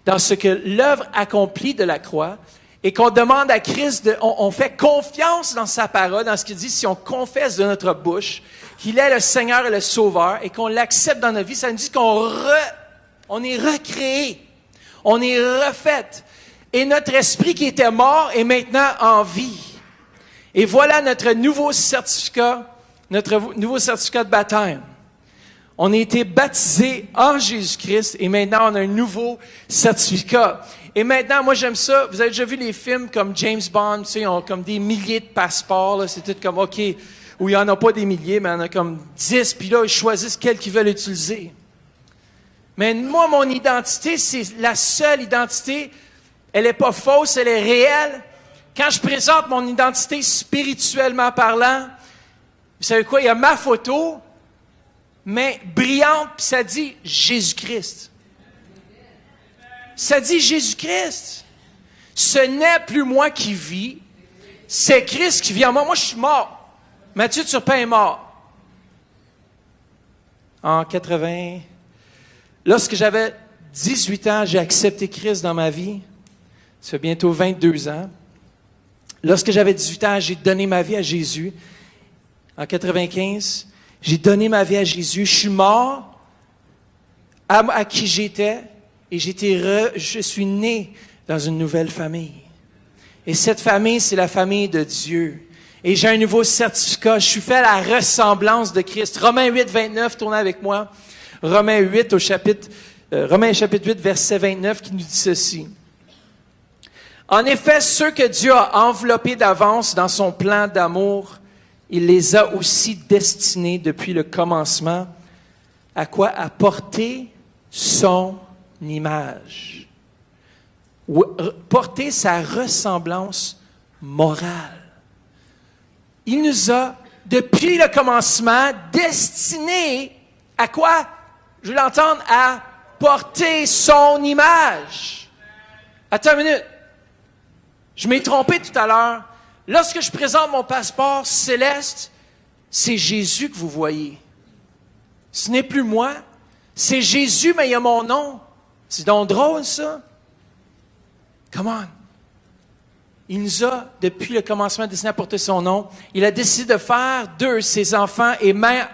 dans ce que l'œuvre accomplie de la croix et qu'on demande à Christ, on fait confiance dans sa parole, dans ce qu'il dit, si on confesse de notre bouche qu'il est le Seigneur et le Sauveur et qu'on l'accepte dans notre vie, ça nous dit qu'on est recréé, on est refait. Et notre esprit qui était mort est maintenant en vie. Et voilà notre nouveau certificat de baptême. On a été baptisés en Jésus-Christ et maintenant on a un nouveau certificat. Et maintenant, moi j'aime ça. Vous avez déjà vu les films comme James Bond, tu sais, ils ont comme des milliers de passeports. Là. C'est tout comme, OK, où il n'y en a pas des milliers, mais il y en a comme 10, puis là, ils choisissent quel qu'ils veulent utiliser. Mais moi, mon identité, c'est la seule identité. Elle n'est pas fausse, elle est réelle. Quand je présente mon identité spirituellement parlant, vous savez quoi? Il y a ma photo, mais brillante, puis ça dit Jésus-Christ. Ça dit Jésus-Christ. Ce n'est plus moi qui vis, c'est Christ qui vit en moi. Moi, je suis mort. Mathieu Turpin est mort. En 80... Lorsque j'avais 18 ans, j'ai accepté Christ dans ma vie. Ça fait bientôt 22 ans. Lorsque j'avais 18 ans, j'ai donné ma vie à Jésus. En 95, j'ai donné ma vie à Jésus. Je suis mort à qui j'étais et je suis né dans une nouvelle famille. Et cette famille, c'est la famille de Dieu. Et j'ai un nouveau certificat. Je suis fait à la ressemblance de Christ. Romains 8, 29, tournez avec moi. Romains chapitre 8, verset 29, qui nous dit ceci. En effet, ceux que Dieu a enveloppés d'avance dans son plan d'amour, il les a aussi destinés depuis le commencement à quoi? À porter son image. Porter sa ressemblance morale. Il nous a, depuis le commencement, destinés à quoi? Je veux l'entendre, à porter son image. Attends une minute. Je m'ai trompé tout à l'heure. Lorsque je présente mon passeport céleste, c'est Jésus que vous voyez. Ce n'est plus moi. C'est Jésus, mais il y a mon nom. C'est donc drôle, ça. Come on. Il nous a, depuis le commencement, destiné à porter son nom. Il a décidé de faire d'eux ses enfants et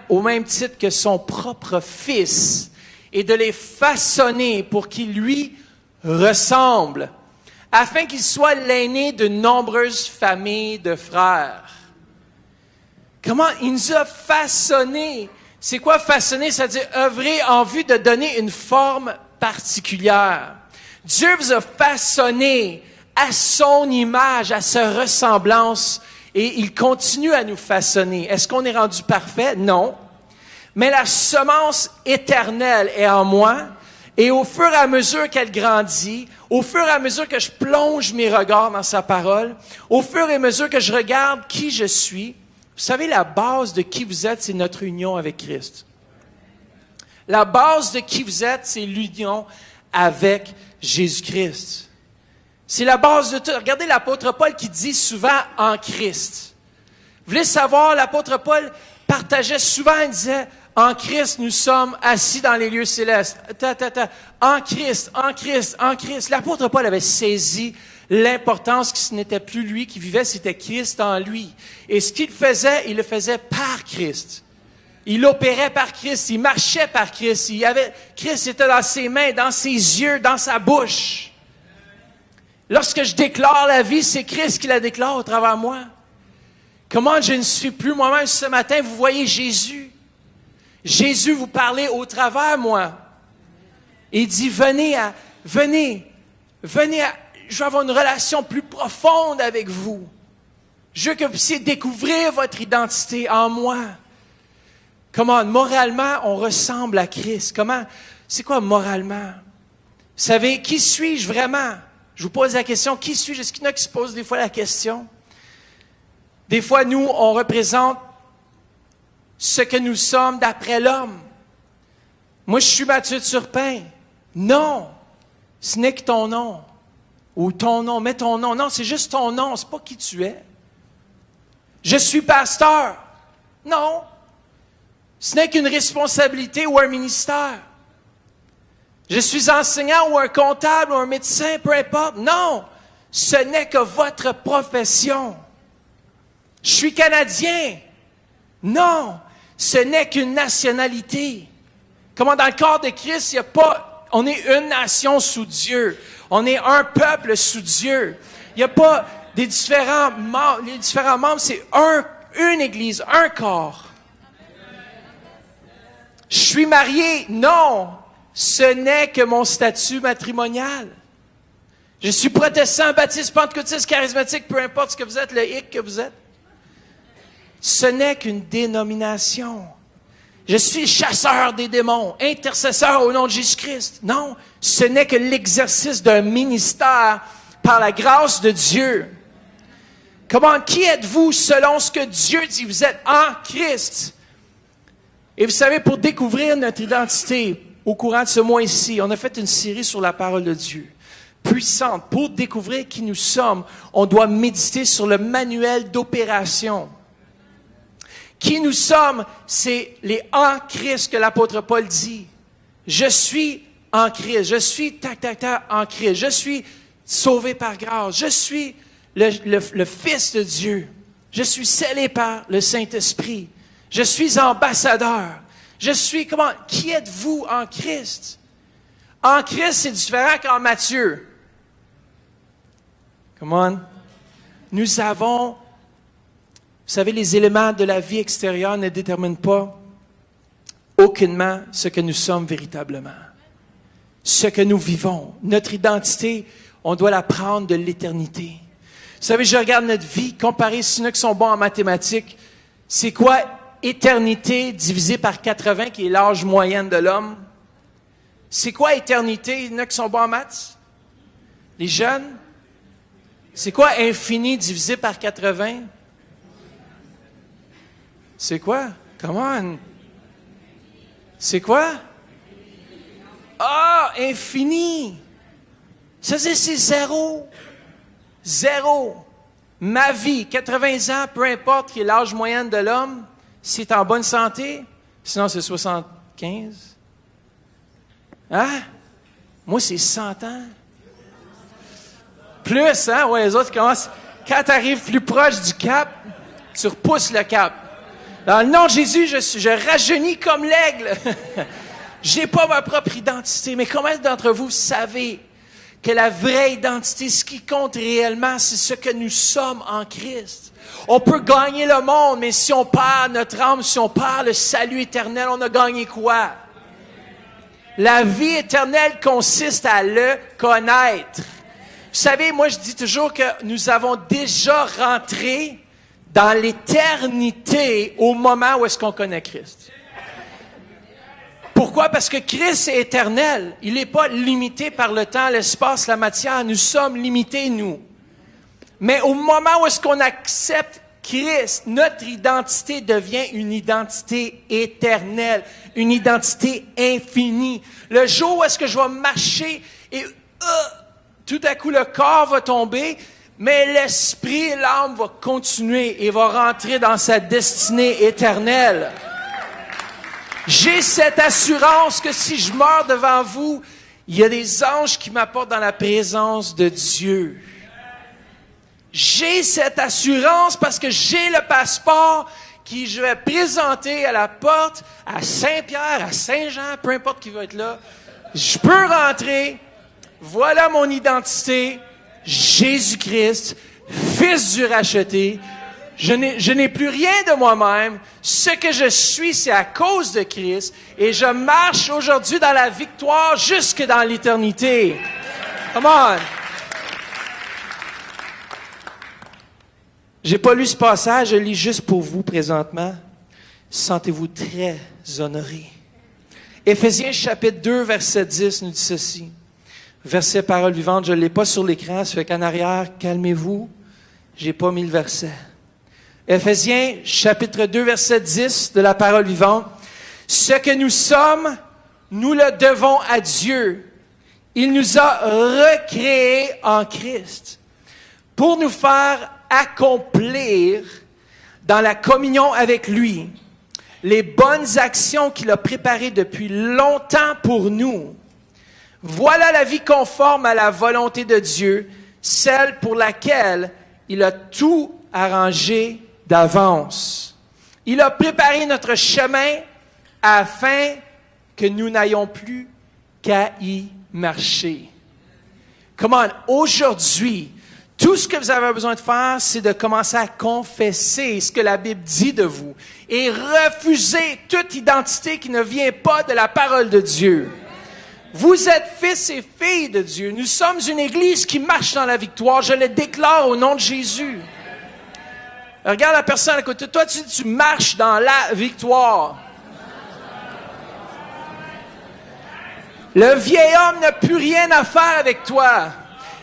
au même titre que son propre fils et de les façonner pour qu'ils lui ressemblent, afin qu'il soit l'aîné de nombreuses familles de frères. Comment il nous a façonnés? C'est quoi façonner? C'est-à-dire œuvrer en vue de donner une forme particulière. Dieu vous a façonné à son image, à sa ressemblance, et il continue à nous façonner. Est-ce qu'on est rendu parfait? Non. Mais la semence éternelle est en moi, et au fur et à mesure qu'elle grandit, au fur et à mesure que je plonge mes regards dans sa parole, au fur et à mesure que je regarde qui je suis, vous savez, la base de qui vous êtes, c'est notre union avec Christ. La base de qui vous êtes, c'est l'union avec Jésus-Christ. C'est la base de tout. Regardez l'apôtre Paul qui dit souvent « en Christ ». Vous voulez savoir, l'apôtre Paul partageait souvent, il disait « en Christ, nous sommes assis dans les lieux célestes ». En Christ, en Christ, en Christ. L'apôtre Paul avait saisi l'importance que ce n'était plus lui qui vivait, c'était Christ en lui. Et ce qu'il faisait, il le faisait par Christ. Il opérait par Christ, il marchait par Christ. Christ était dans ses mains, dans ses yeux, dans sa bouche. Lorsque je déclare la vie, c'est Christ qui la déclare au travers de moi. Comment je ne suis plus moi-même ce matin, vous voyez Jésus. Jésus vous parlait au travers de moi. Il dit, venez, je veux avoir une relation plus profonde avec vous. Je veux que vous puissiez découvrir votre identité en moi. Comment, moralement, on ressemble à Christ. C'est quoi moralement? Vous savez, qui suis-je vraiment? Je vous pose la question, qui suis-je? Est-ce qu'il y en a qui se posent des fois la question? Des fois, nous, on représente ce que nous sommes d'après l'homme. Moi, je suis Mathieu Turpin. Non, ce n'est que ton nom. Ou ton nom, mets ton nom. Non, c'est juste ton nom, c'est pas qui tu es. Je suis pasteur. Non, ce n'est qu'une responsabilité ou un ministère. Je suis enseignant ou un comptable ou un médecin, peu importe. Non, ce n'est que votre profession. Je suis Canadien. Non, ce n'est qu'une nationalité. Comment dans le corps de Christ, il n'y a pas, on est une nation sous Dieu. On est un peuple sous Dieu. Il n'y a pas des différents membres. Les différents membres, c'est une église, un corps. Je suis marié. Non. Ce n'est que mon statut matrimonial. Je suis protestant, baptiste, pentecôtiste, charismatique, peu importe ce que vous êtes, le hic que vous êtes. Ce n'est qu'une dénomination. Je suis chasseur des démons, intercesseur au nom de Jésus-Christ. Non, ce n'est que l'exercice d'un ministère par la grâce de Dieu. Comment, qui êtes-vous selon ce que Dieu dit? Vous êtes en Christ. Et vous savez, pour découvrir notre identité, au courant de ce mois-ci, on a fait une série sur la parole de Dieu. Puissante. Pour découvrir qui nous sommes, on doit méditer sur le manuel d'opération. Qui nous sommes, c'est les en Christ que l'apôtre Paul dit. Je suis en Christ. Je suis en Christ. Je suis sauvé par grâce. Je suis le Fils de Dieu. Je suis scellé par le Saint-Esprit. Je suis ambassadeur. Je suis comment? Qui êtes-vous en Christ? En Christ, c'est différent qu'en Matthieu. Come on. Nous avons, vous savez, les éléments de la vie extérieure ne déterminent pas aucunement ce que nous sommes véritablement. Ce que nous vivons. Notre identité, on doit la prendre de l'éternité. Vous savez, je regarde notre vie, comparé à ceux qui sont bons en mathématiques. C'est quoi éternité divisé par 80, qui est l'âge moyen de l'homme? C'est quoi éternité? Il y en a qui sont bons en maths? Les jeunes? C'est quoi infini divisé par 80? C'est quoi? Come on! C'est quoi? Ah, infini! Ça, c'est zéro. Zéro. Ma vie, 80 ans, peu importe qui est l'âge moyen de l'homme, si tu es en bonne santé, sinon c'est 75. Hein? Moi, c'est 100 ans. Plus, hein? Ouais, les autres commencent. Quand tu arrives plus proche du cap, tu repousses le cap. Dans le nom de Jésus, je rajeunis comme l'aigle. J'ai pas ma propre identité. Mais combien d'entre vous savez que la vraie identité, ce qui compte réellement, c'est ce que nous sommes en Christ? On peut gagner le monde, mais si on perd notre âme, si on perd le salut éternel, on a gagné quoi? La vie éternelle consiste à le connaître. Vous savez, moi je dis toujours que nous avons déjà rentré dans l'éternité au moment où est-ce qu'on connaît Christ. Pourquoi? Parce que Christ est éternel. Il n'est pas limité par le temps, l'espace, la matière. Nous sommes limités, nous. Mais au moment où est-ce qu'on accepte Christ, notre identité devient une identité éternelle, une identité infinie. Le jour où est-ce que je vais marcher et tout à coup le corps va tomber, mais l'esprit et l'âme vont continuer et vont rentrer dans sa destinée éternelle. J'ai cette assurance que si je meurs devant vous, il y a des anges qui m'apportent dans la présence de Dieu. J'ai cette assurance parce que j'ai le passeport qui je vais présenter à la porte à Saint-Pierre, à Saint-Jean, peu importe qui va être là. Je peux rentrer. Voilà mon identité. Jésus-Christ, Fils du racheté. Je n'ai plus rien de moi-même. Ce que je suis, c'est à cause de Christ. Et je marche aujourd'hui dans la victoire jusque dans l'éternité. Come on! J'ai pas lu ce passage, je lis juste pour vous présentement. Sentez-vous très honorés. Éphésiens chapitre 2, verset 10 nous dit ceci. Verset parole vivante, je ne l'ai pas sur l'écran, ça fait qu'en arrière, calmez-vous, j'ai pas mis le verset. Éphésiens chapitre 2, verset 10 de la parole vivante. Ce que nous sommes, nous le devons à Dieu. Il nous a recréés en Christ pour nous faire accomplir dans la communion avec lui les bonnes actions qu'il a préparées depuis longtemps pour nous. Voilà la vie conforme à la volonté de Dieu, celle pour laquelle il a tout arrangé d'avance. Il a préparé notre chemin afin que nous n'ayons plus qu'à y marcher. Comment aujourd'hui, tout ce que vous avez besoin de faire, c'est de commencer à confesser ce que la Bible dit de vous et refuser toute identité qui ne vient pas de la parole de Dieu. Vous êtes fils et filles de Dieu. Nous sommes une église qui marche dans la victoire. Je le déclare au nom de Jésus. Regarde la personne à côté de toi, tu marches dans la victoire. Le vieil homme n'a plus rien à faire avec toi.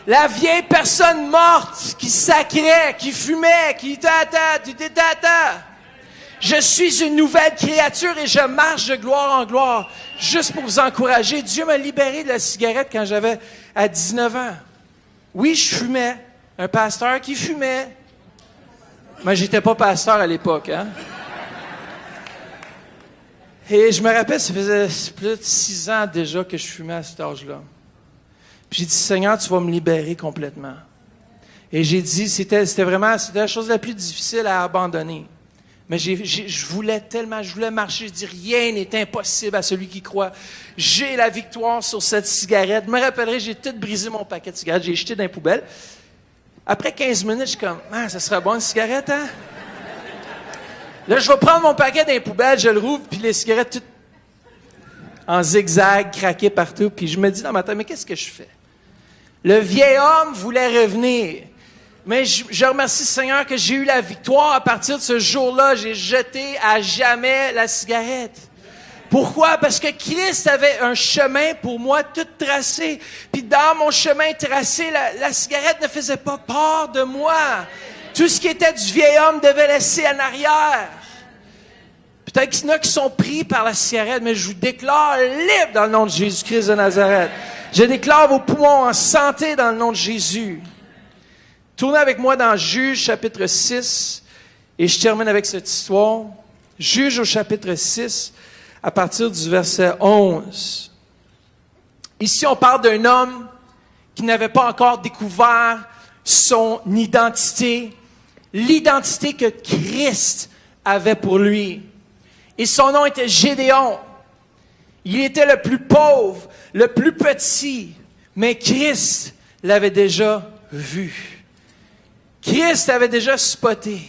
La vieille personne morte qui sacrait, qui fumait, qui tata. Je suis une nouvelle créature et je marche de gloire en gloire. Juste pour vous encourager, Dieu m'a libéré de la cigarette quand j'avais à 19 ans. Oui, je fumais. Un pasteur qui fumait. Mais j'étais pas pasteur à l'époque, hein. Et je me rappelle, ça faisait plus de 6 ans déjà que je fumais à cet âge-là. Puis j'ai dit, Seigneur, tu vas me libérer complètement. Et j'ai dit, c'était la chose la plus difficile à abandonner. Mais je voulais marcher. Je dis, rien n'est impossible à celui qui croit. J'ai la victoire sur cette cigarette. Je me rappellerai, j'ai tout brisé mon paquet de cigarettes. J'ai jeté dans les poubelles. Après 15 minutes, je suis comme, ça serait bon une cigarette, hein? Là, je vais prendre mon paquet dans les poubelles, je le rouvre, puis les cigarettes toutes en zigzag, craquées partout. Puis je me dis dans ma tête, mais qu'est-ce que je fais? Le vieil homme voulait revenir. Mais je remercie le Seigneur que j'ai eu la victoire. À partir de ce jour-là, j'ai jeté à jamais la cigarette. Pourquoi? Parce que Christ avait un chemin pour moi tout tracé. Puis dans mon chemin tracé, la cigarette ne faisait pas part de moi. Tout ce qui était du vieil homme devait laisser en arrière. Peut-être qu'il y en a qui sont pris par la cigarette, mais je vous déclare libre dans le nom de Jésus-Christ de Nazareth. Je déclare vos poumons en santé dans le nom de Jésus. Tournez avec moi dans Juge chapitre 6, et je termine avec cette histoire. Juge au chapitre 6, à partir du verset 11. Ici, on parle d'un homme qui n'avait pas encore découvert son identité, l'identité que Christ avait pour lui. Et son nom était Gédéon. Il était le plus pauvre, le plus petit, mais Christ l'avait déjà vu. Christ avait déjà spoté.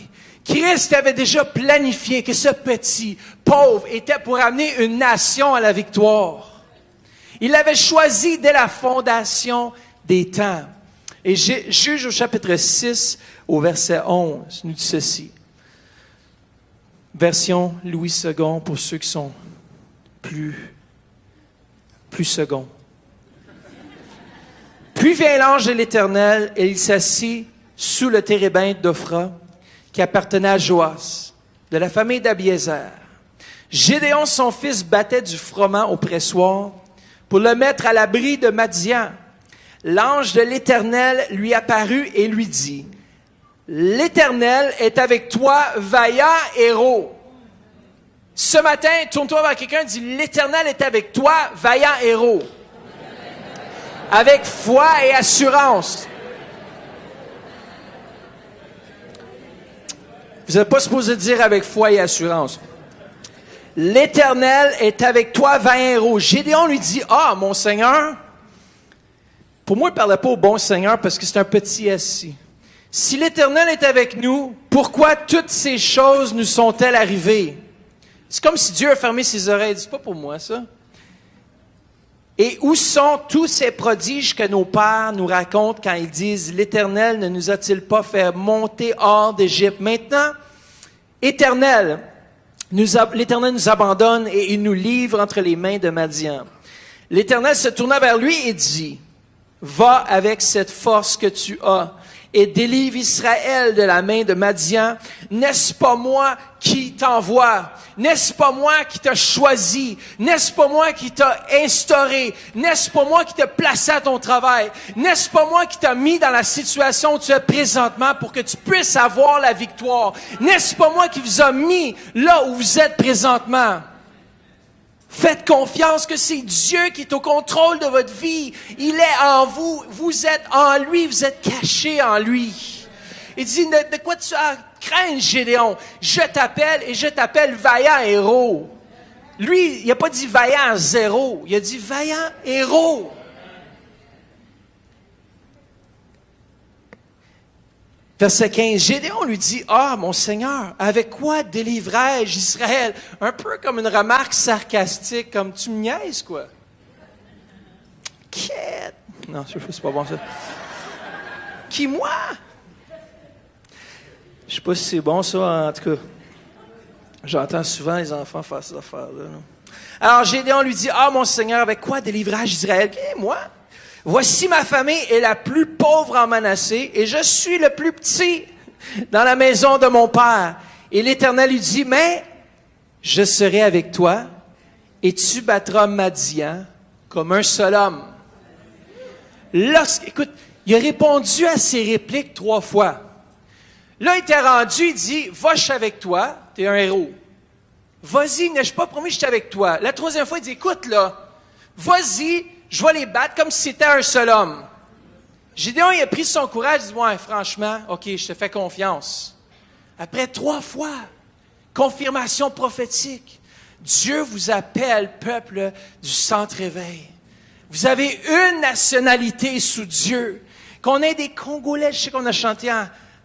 Christ avait déjà planifié que ce petit, pauvre, était pour amener une nation à la victoire. Il l'avait choisi dès la fondation des temps. Et Juge au chapitre 6, au verset 11, nous dit ceci. Version Louis II pour ceux qui sont plus seconds. Puis vient l'ange de l'Éternel et il s'assit sous le térébinthe d'Ophra qui appartenait à Joas, de la famille d'Abiézer. Gédéon, son fils, battait du froment au pressoir pour le mettre à l'abri de Madian. L'ange de l'Éternel lui apparut et lui dit, « L'Éternel est avec toi, vaillant héros. » Ce matin, tourne-toi vers quelqu'un et dis, « L'Éternel est avec toi, vaillant héros. » Avec foi et assurance. Vous n'êtes pas supposé dire avec foi et assurance. L'Éternel est avec toi, vaillant héros. Gédéon lui dit, « Ah, mon Seigneur, pour moi, il ne parlait pas au bon Seigneur parce que c'est un petit assis. Si l'Éternel est avec nous, pourquoi toutes ces choses nous sont-elles arrivées? » C'est comme si Dieu a fermé ses oreilles. C'est pas pour moi, ça. Et où sont tous ces prodiges que nos pères nous racontent quand ils disent, l'Éternel ne nous a-t-il pas fait monter hors d'Égypte? Maintenant, l'Éternel nous abandonne et il nous livre entre les mains de Madian. L'Éternel se tourna vers lui et dit, va avec cette force que tu as et délivre Israël de la main de Madian. N'est-ce pas moi qui t'envoie? N'est-ce pas moi qui t'ai choisi? N'est-ce pas moi qui t'a instauré? N'est-ce pas moi qui t'ai placé à ton travail? N'est-ce pas moi qui t'ai mis dans la situation où tu es présentement pour que tu puisses avoir la victoire? N'est-ce pas moi qui vous a mis là où vous êtes présentement? Faites confiance que c'est Dieu qui est au contrôle de votre vie. Il est en vous. Vous êtes en lui. Vous êtes caché en lui. Il dit, de quoi tu as craint, Gédéon? Je t'appelle et je t'appelle vaillant héros. Lui, il n'a pas dit vaillant zéro. Il a dit vaillant héros. Verset 15, Gédéon lui dit, « Ah, mon Seigneur, avec quoi délivrai-je Israël? » Un peu comme une remarque sarcastique, comme « Tu me niaises, quoi? » Quête! Non, c'est pas bon, ça. Qui, moi? Je pas si c'est bon, ça, en tout cas. J'entends souvent les enfants faire ces affaires-là. Non? Alors, Gédéon lui dit, « Ah, mon Seigneur, avec quoi délivrerai-je Israël? » « Moi, voici ma famille est la plus pauvre en Manassé, et je suis le plus petit dans la maison de mon père. » Et l'Éternel lui dit, « Mais je serai avec toi, et tu battras Madian comme un seul homme. » Écoute, il a répondu à ses répliques 3 fois. Là, il était rendu, il dit, « Va, je suis avec toi, t'es un héros. Vas-y, n'ai-je pas promis, je suis avec toi. » La 3e fois, il dit, « Écoute, là, vas-y, je vais les battre comme si c'était un seul homme. » Gédéon, il a pris son courage, il dit, « Ouais, franchement, OK, je te fais confiance. » Après 3 fois, confirmation prophétique. Dieu vous appelle, peuple du centre-éveil. Vous avez une nationalité sous Dieu. Qu'on ait des Congolais, je sais qu'on a chanté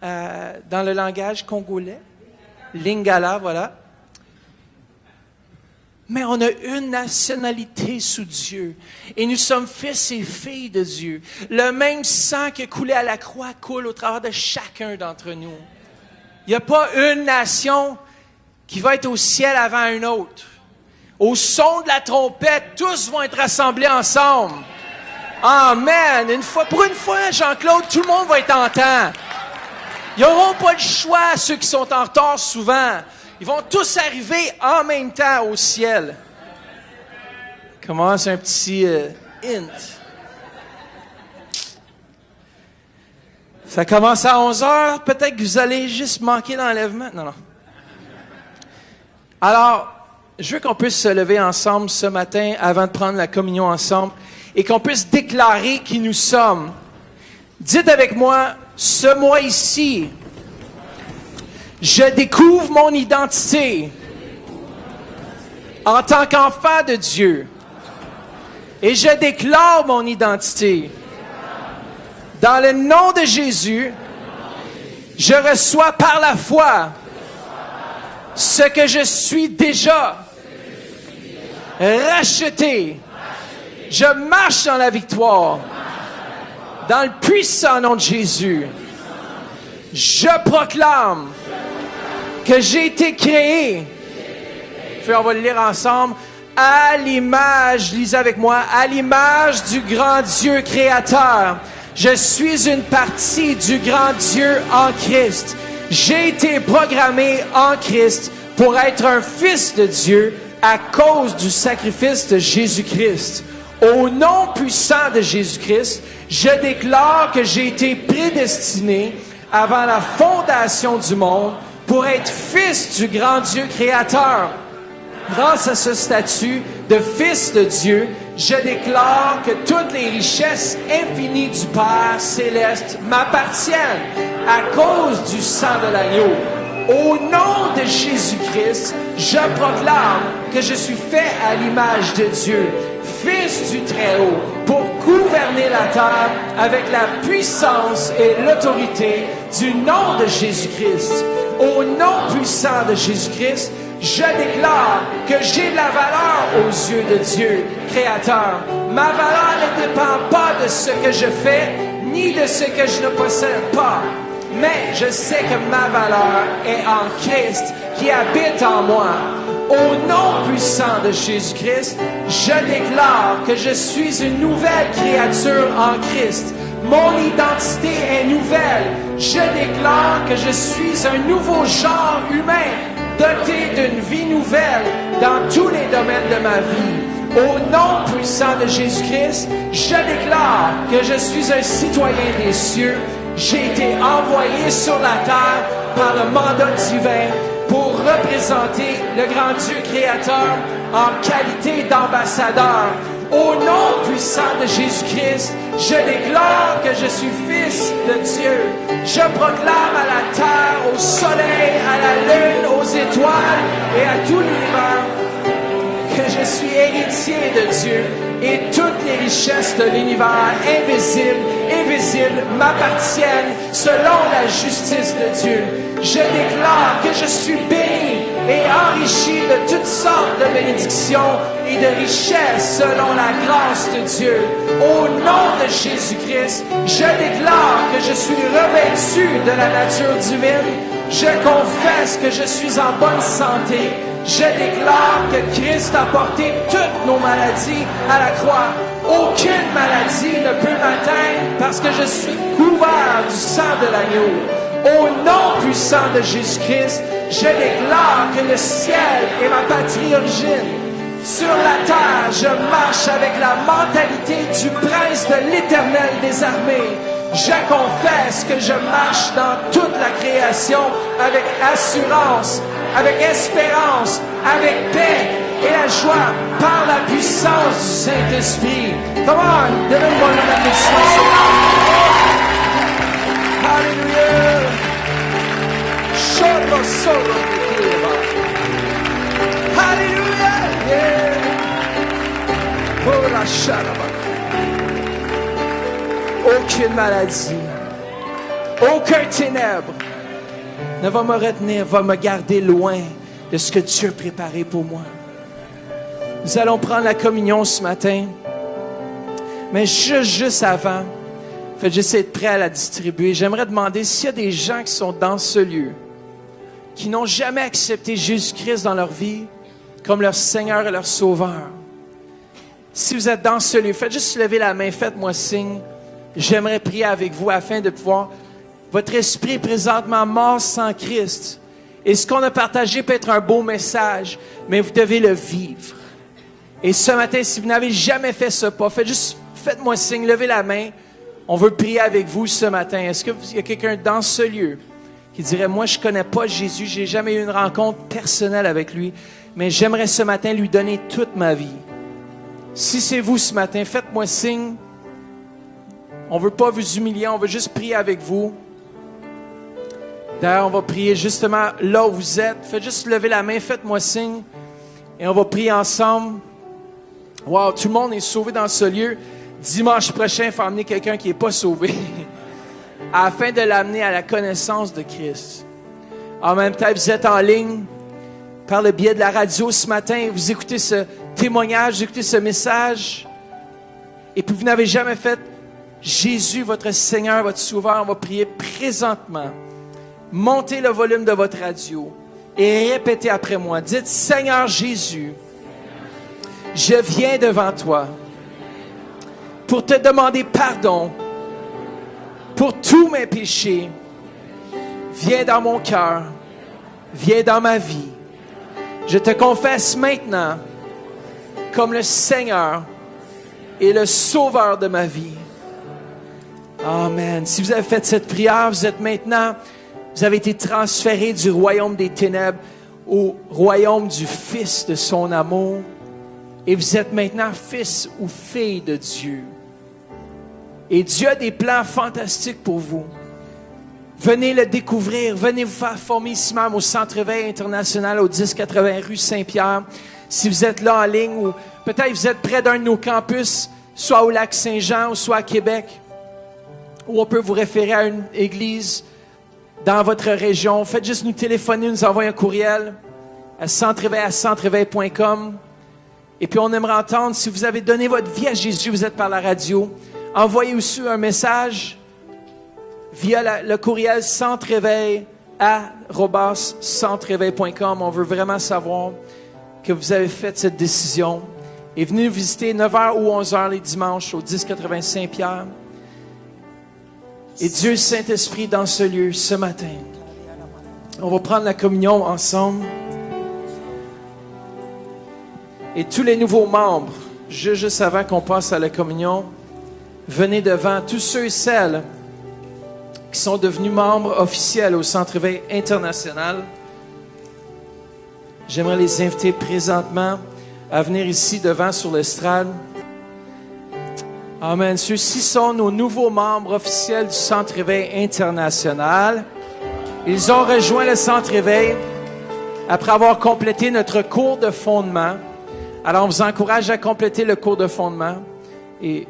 dans le langage congolais. Lingala, voilà. Mais on a une nationalité sous Dieu. Et nous sommes fils et filles de Dieu. Le même sang qui a coulé à la croix coule au travers de chacun d'entre nous. Il n'y a pas une nation qui va être au ciel avant une autre. Au son de la trompette, tous vont être rassemblés ensemble. Amen. Pour une fois, Jean-Claude, tout le monde va être en temps. Ils n'auront pas le choix, ceux qui sont en retard souvent. Ils vont tous arriver en même temps au ciel. Commence un petit hint. Ça commence à 11h. Peut-être que vous allez juste manquer d'enlèvement. Non. Alors, je veux qu'on puisse se lever ensemble ce matin avant de prendre la communion ensemble et qu'on puisse déclarer qui nous sommes. Dites avec moi, ce mois ici, je découvre mon identité en tant qu'enfant de Dieu. Et je déclare mon identité. Dans le nom de Jésus, je reçois par la foi ce que je suis déjà. Racheté. Je marche dans la victoire. Dans le puissant nom de Jésus. Je proclame que j'ai été créé. Puis on va le lire ensemble. À l'image, lisez avec moi, à l'image du grand Dieu créateur. Je suis une partie du grand Dieu en Christ. J'ai été programmé en Christ pour être un fils de Dieu à cause du sacrifice de Jésus-Christ. Au nom puissant de Jésus-Christ, je déclare que j'ai été prédestiné avant la fondation du monde pour être fils du grand Dieu créateur. Grâce à ce statut de fils de Dieu, je déclare que toutes les richesses infinies du Père céleste m'appartiennent à cause du sang de l'agneau. Au nom de Jésus-Christ, je proclame que je suis fait à l'image de Dieu, fils du Très-Haut, pour gouverner la terre avec la puissance et l'autorité du nom de Jésus-Christ. Au nom puissant de Jésus-Christ, je déclare que j'ai de la valeur aux yeux de Dieu, Créateur. Ma valeur ne dépend pas de ce que je fais, ni de ce que je ne possède pas. Mais je sais que ma valeur est en Christ, qui habite en moi. Au nom puissant de Jésus-Christ, je déclare que je suis une nouvelle créature en Christ. Mon identité est nouvelle. Je déclare que je suis un nouveau genre humain, doté d'une vie nouvelle dans tous les domaines de ma vie. Au nom puissant de Jésus-Christ, je déclare que je suis un citoyen des cieux. J'ai été envoyé sur la terre par le mandat divin pour représenter le grand Dieu créateur en qualité d'ambassadeur. Au nom puissant de Jésus-Christ, je déclare que je suis fils de Dieu. Je proclame à la terre, au soleil, à la lune, aux étoiles et à tout l'univers que je suis héritier de Dieu et toutes les richesses de l'univers invisible et visible m'appartiennent selon la justice de Dieu. Je déclare que je suis béni et enrichi de toutes sortes de bénédictions et de richesses selon la grâce de Dieu. Au nom de Jésus-Christ, je déclare que je suis revêtu de la nature divine. Je confesse que je suis en bonne santé. Je déclare que Christ a porté toutes nos maladies à la croix. Aucune maladie ne peut m'atteindre parce que je suis couvert du sang de l'agneau. Au nom puissant de Jésus-Christ, je déclare que le ciel est ma patrie origine. Sur la terre, je marche avec la mentalité du prince de l'Éternel des armées. Je confesse que je marche dans toute la création avec assurance, avec espérance, avec paix et la joie par la puissance du Saint-Esprit. Come on, donnez-moi un applaudissement. Alléluia. Solo, solo, Alléluia. Yeah. Oh la charaba. Aucune maladie, aucun ténèbre ne va me retenir, va me garder loin de ce que Dieu a préparé pour moi. Nous allons prendre la communion ce matin, mais juste avant, j'essaie d'être prêt à la distribuer. J'aimerais demander s'il y a des gens qui sont dans ce lieu, qui n'ont jamais accepté Jésus-Christ dans leur vie comme leur Seigneur et leur Sauveur. Si vous êtes dans ce lieu, faites juste lever la main, faites-moi signe. J'aimerais prier avec vous afin de pouvoir... Votre esprit est présentement mort sans Christ. Et ce qu'on a partagé peut être un beau message, mais vous devez le vivre. Et ce matin, si vous n'avez jamais fait ce pas, faites-moi signe, levez la main. On veut prier avec vous ce matin. Est-ce qu'il y a quelqu'un dans ce lieu qui dirait, moi je ne connais pas Jésus, j'ai jamais eu une rencontre personnelle avec lui, mais j'aimerais ce matin lui donner toute ma vie. Si c'est vous ce matin, faites-moi signe. On ne veut pas vous humilier, on veut juste prier avec vous. D'ailleurs, on va prier justement là où vous êtes. Faites juste lever la main, faites-moi signe. Et on va prier ensemble. Wow, tout le monde est sauvé dans ce lieu. Dimanche prochain, il faut emmener quelqu'un qui n'est pas sauvé. Afin de l'amener à la connaissance de Christ. En même temps, vous êtes en ligne par le biais de la radio ce matin. Vous écoutez ce témoignage, vous écoutez ce message. Et puis vous n'avez jamais fait Jésus, votre Seigneur, votre Sauveur. On va prier présentement. Montez le volume de votre radio et répétez après moi. Dites, Seigneur Jésus, je viens devant toi pour te demander pardon pour tous mes péchés. Viens dans mon cœur, viens dans ma vie. Je te confesse maintenant comme le Seigneur et le Sauveur de ma vie. Amen. Si vous avez fait cette prière, vous avez été transféré du royaume des ténèbres au royaume du Fils de son amour. Et vous êtes maintenant fils ou fille de Dieu. Et Dieu a des plans fantastiques pour vous. Venez le découvrir. Venez vous faire former ici même au Centre-Éveil international au 1080 rue Saint-Pierre. Si vous êtes là en ligne ou peut-être vous êtes près d'un de nos campus, soit au Lac-Saint-Jean ou soit à Québec, ou on peut vous référer à une église dans votre région. Faites juste nous téléphoner, nous envoyer un courriel à centreveil@centreveil.com. Et puis on aimerait entendre, si vous avez donné votre vie à Jésus, vous êtes par la radio, envoyez aussi un message via le courriel centreveil@centreveil.com. On veut vraiment savoir que vous avez fait cette décision. Et venez nous visiter 9h ou 11h les dimanches au 1080 Saint-Pierre. Et Dieu Saint-Esprit dans ce lieu ce matin. On va prendre la communion ensemble. Et tous les nouveaux membres, juste avant qu'on passe à la communion, venez devant tous ceux et celles qui sont devenus membres officiels au Centre-Éveil international. J'aimerais les inviter présentement à venir ici devant sur l'estrade. Amen. Ceux-ci sont nos nouveaux membres officiels du Centre-Éveil international. Ils ont rejoint le Centre-Éveil après avoir complété notre cours de fondement. Alors, on vous encourage à compléter le cours de fondement et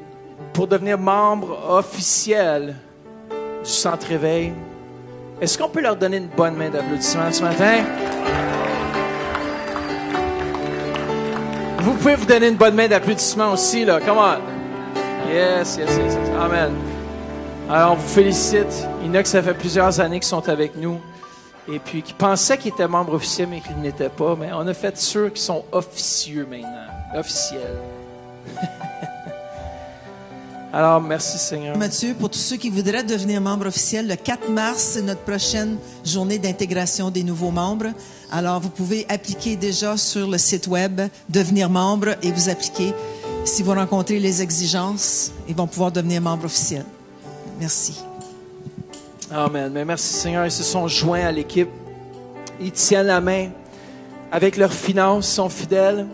pour devenir membre officiel du Centre-Éveil. Est-ce qu'on peut leur donner une bonne main d'applaudissement ce matin? Vous pouvez vous donner une bonne main d'applaudissement aussi, là. Come on. Yes. Amen. Alors, on vous félicite. Il y en a que ça fait plusieurs années qu'ils sont avec nous. et puis qui pensaient qu'ils étaient membres officiels, mais qu'ils n'étaient pas. Mais on a fait sûr qu'ils sont officieux maintenant, officiels. Alors, merci Seigneur. Mathieu, pour tous ceux qui voudraient devenir membres officiels, le 4 mars, c'est notre prochaine journée d'intégration des nouveaux membres. Alors, vous pouvez appliquer déjà sur le site web, devenir membre, et vous appliquer. Si vous rencontrez les exigences, ils vont pouvoir devenir membres officiels. Merci. Amen. Mais merci Seigneur, ils se sont joints à l'équipe. Ils tiennent la main avec leurs finances, sont fidèles.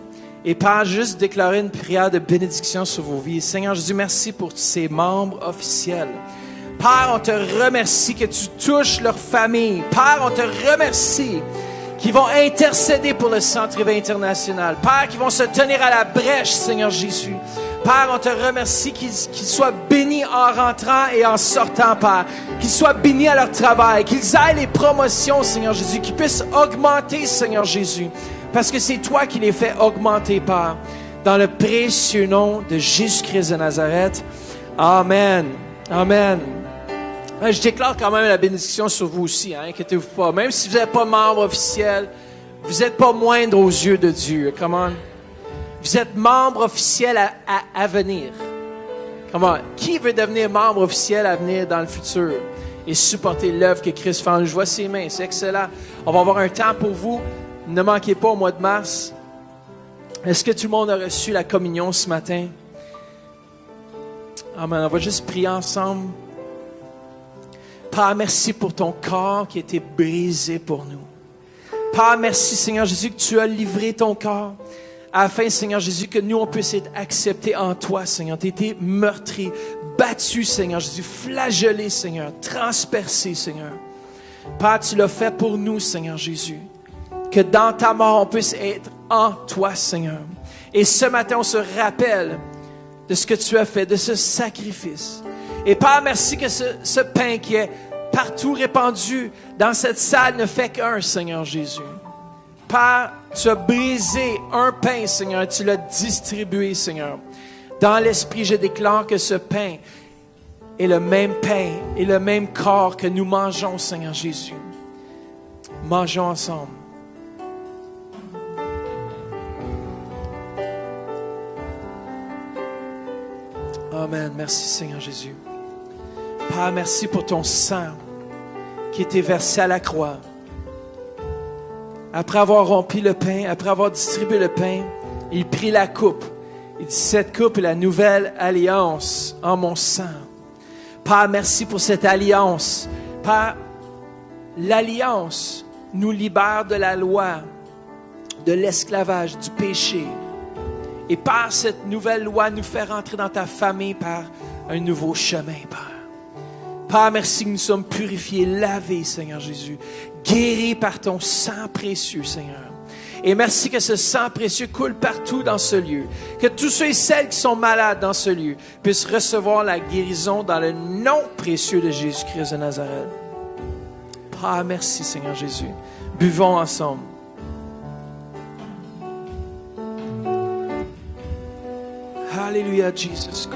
Et Père, juste déclarer une prière de bénédiction sur vos vies. Seigneur Jésus, merci pour ces membres officiels. Père, on te remercie que tu touches leur famille. Père, on te remercie qu'ils vont intercéder pour le Centre Éveil International. Père, qu'ils vont se tenir à la brèche, Seigneur Jésus. Père, on te remercie qu'ils soient bénis en rentrant et en sortant, Père. Qu'ils soient bénis à leur travail, qu'ils aient les promotions, Seigneur Jésus, qu'ils puissent augmenter, Seigneur Jésus. Parce que c'est toi qui les fais augmenter, Père. Dans le précieux nom de Jésus-Christ de Nazareth. Amen. Amen. Je déclare quand même la bénédiction sur vous aussi, hein, inquiétez-vous pas. Même si vous n'êtes pas membre officiel, vous n'êtes pas moindre aux yeux de Dieu. Come on. Vous êtes membre officiel à venir. Come on. Qui veut devenir membre officiel à venir dans le futur et supporter l'œuvre que Christ fait en nous? Je vois ses mains, c'est excellent. On va avoir un temps pour vous. Ne manquez pas au mois de mars. Est-ce que tout le monde a reçu la communion ce matin? Amen. On va juste prier ensemble. Père, merci pour ton corps qui a été brisé pour nous. Père, merci Seigneur Jésus que tu as livré ton corps afin, Seigneur Jésus, que nous on puisse être acceptés en toi, Seigneur. Tu as été meurtri, battu, Seigneur Jésus, flagellé, Seigneur, transpercé, Seigneur. Père, tu l'as fait pour nous, Seigneur Jésus. Que dans ta mort, on puisse être en toi, Seigneur. Et ce matin, on se rappelle de ce que tu as fait, de ce sacrifice. Et Père, merci que ce pain qui est partout répandu dans cette salle ne fait qu'un, Seigneur Jésus. Père, tu as brisé un pain, Seigneur, et tu l'as distribué, Seigneur. Dans l'esprit, je déclare que ce pain est le même pain et le même corps que nous mangeons, Seigneur Jésus. Mangeons ensemble. Amen. Merci Seigneur Jésus. Père, merci pour ton sang qui était versé à la croix. Après avoir rompu le pain, après avoir distribué le pain, il prit la coupe. Il dit, cette coupe est la nouvelle alliance en mon sang. Père, merci pour cette alliance. Père, l'alliance nous libère de la loi, de l'esclavage, du péché. Et par cette nouvelle loi, nous fait rentrer dans ta famille par un nouveau chemin, Père. Père, merci que nous sommes purifiés, lavés, Seigneur Jésus, guéris par ton sang précieux, Seigneur. Et merci que ce sang précieux coule partout dans ce lieu. Que tous ceux et celles qui sont malades dans ce lieu puissent recevoir la guérison dans le nom précieux de Jésus-Christ de Nazareth. Père, merci, Seigneur Jésus. Buvons ensemble. Alléluia, Jesus.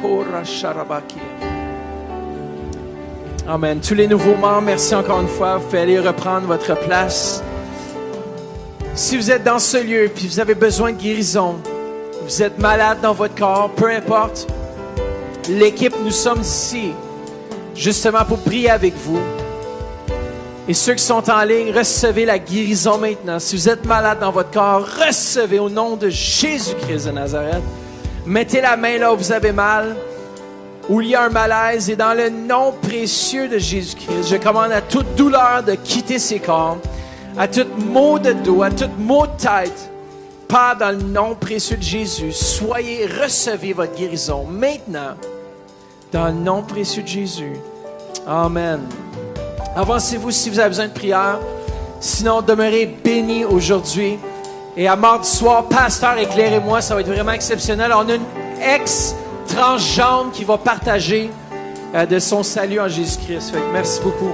Amen. Tous les nouveaux membres, merci encore une fois. Vous pouvez aller reprendre votre place. Si vous êtes dans ce lieu et vous avez besoin de guérison, vous êtes malade dans votre corps, peu importe, l'équipe, nous sommes ici justement pour prier avec vous. Et ceux qui sont en ligne, recevez la guérison maintenant. Si vous êtes malade dans votre corps, recevez au nom de Jésus-Christ de Nazareth. Mettez la main là où vous avez mal, où il y a un malaise, et dans le nom précieux de Jésus-Christ, je commande à toute douleur de quitter ses corps, à tout maux de dos, à tout maux de tête. Père, dans le nom précieux de Jésus, recevez votre guérison maintenant, dans le nom précieux de Jésus. Amen. Avancez-vous si vous avez besoin de prière. Sinon, demeurez bénis aujourd'hui. Et à mardi soir, pasteur, éclairez-moi, ça va être vraiment exceptionnel. On a une ex-transgenre qui va partager de son salut en Jésus-Christ. Merci beaucoup.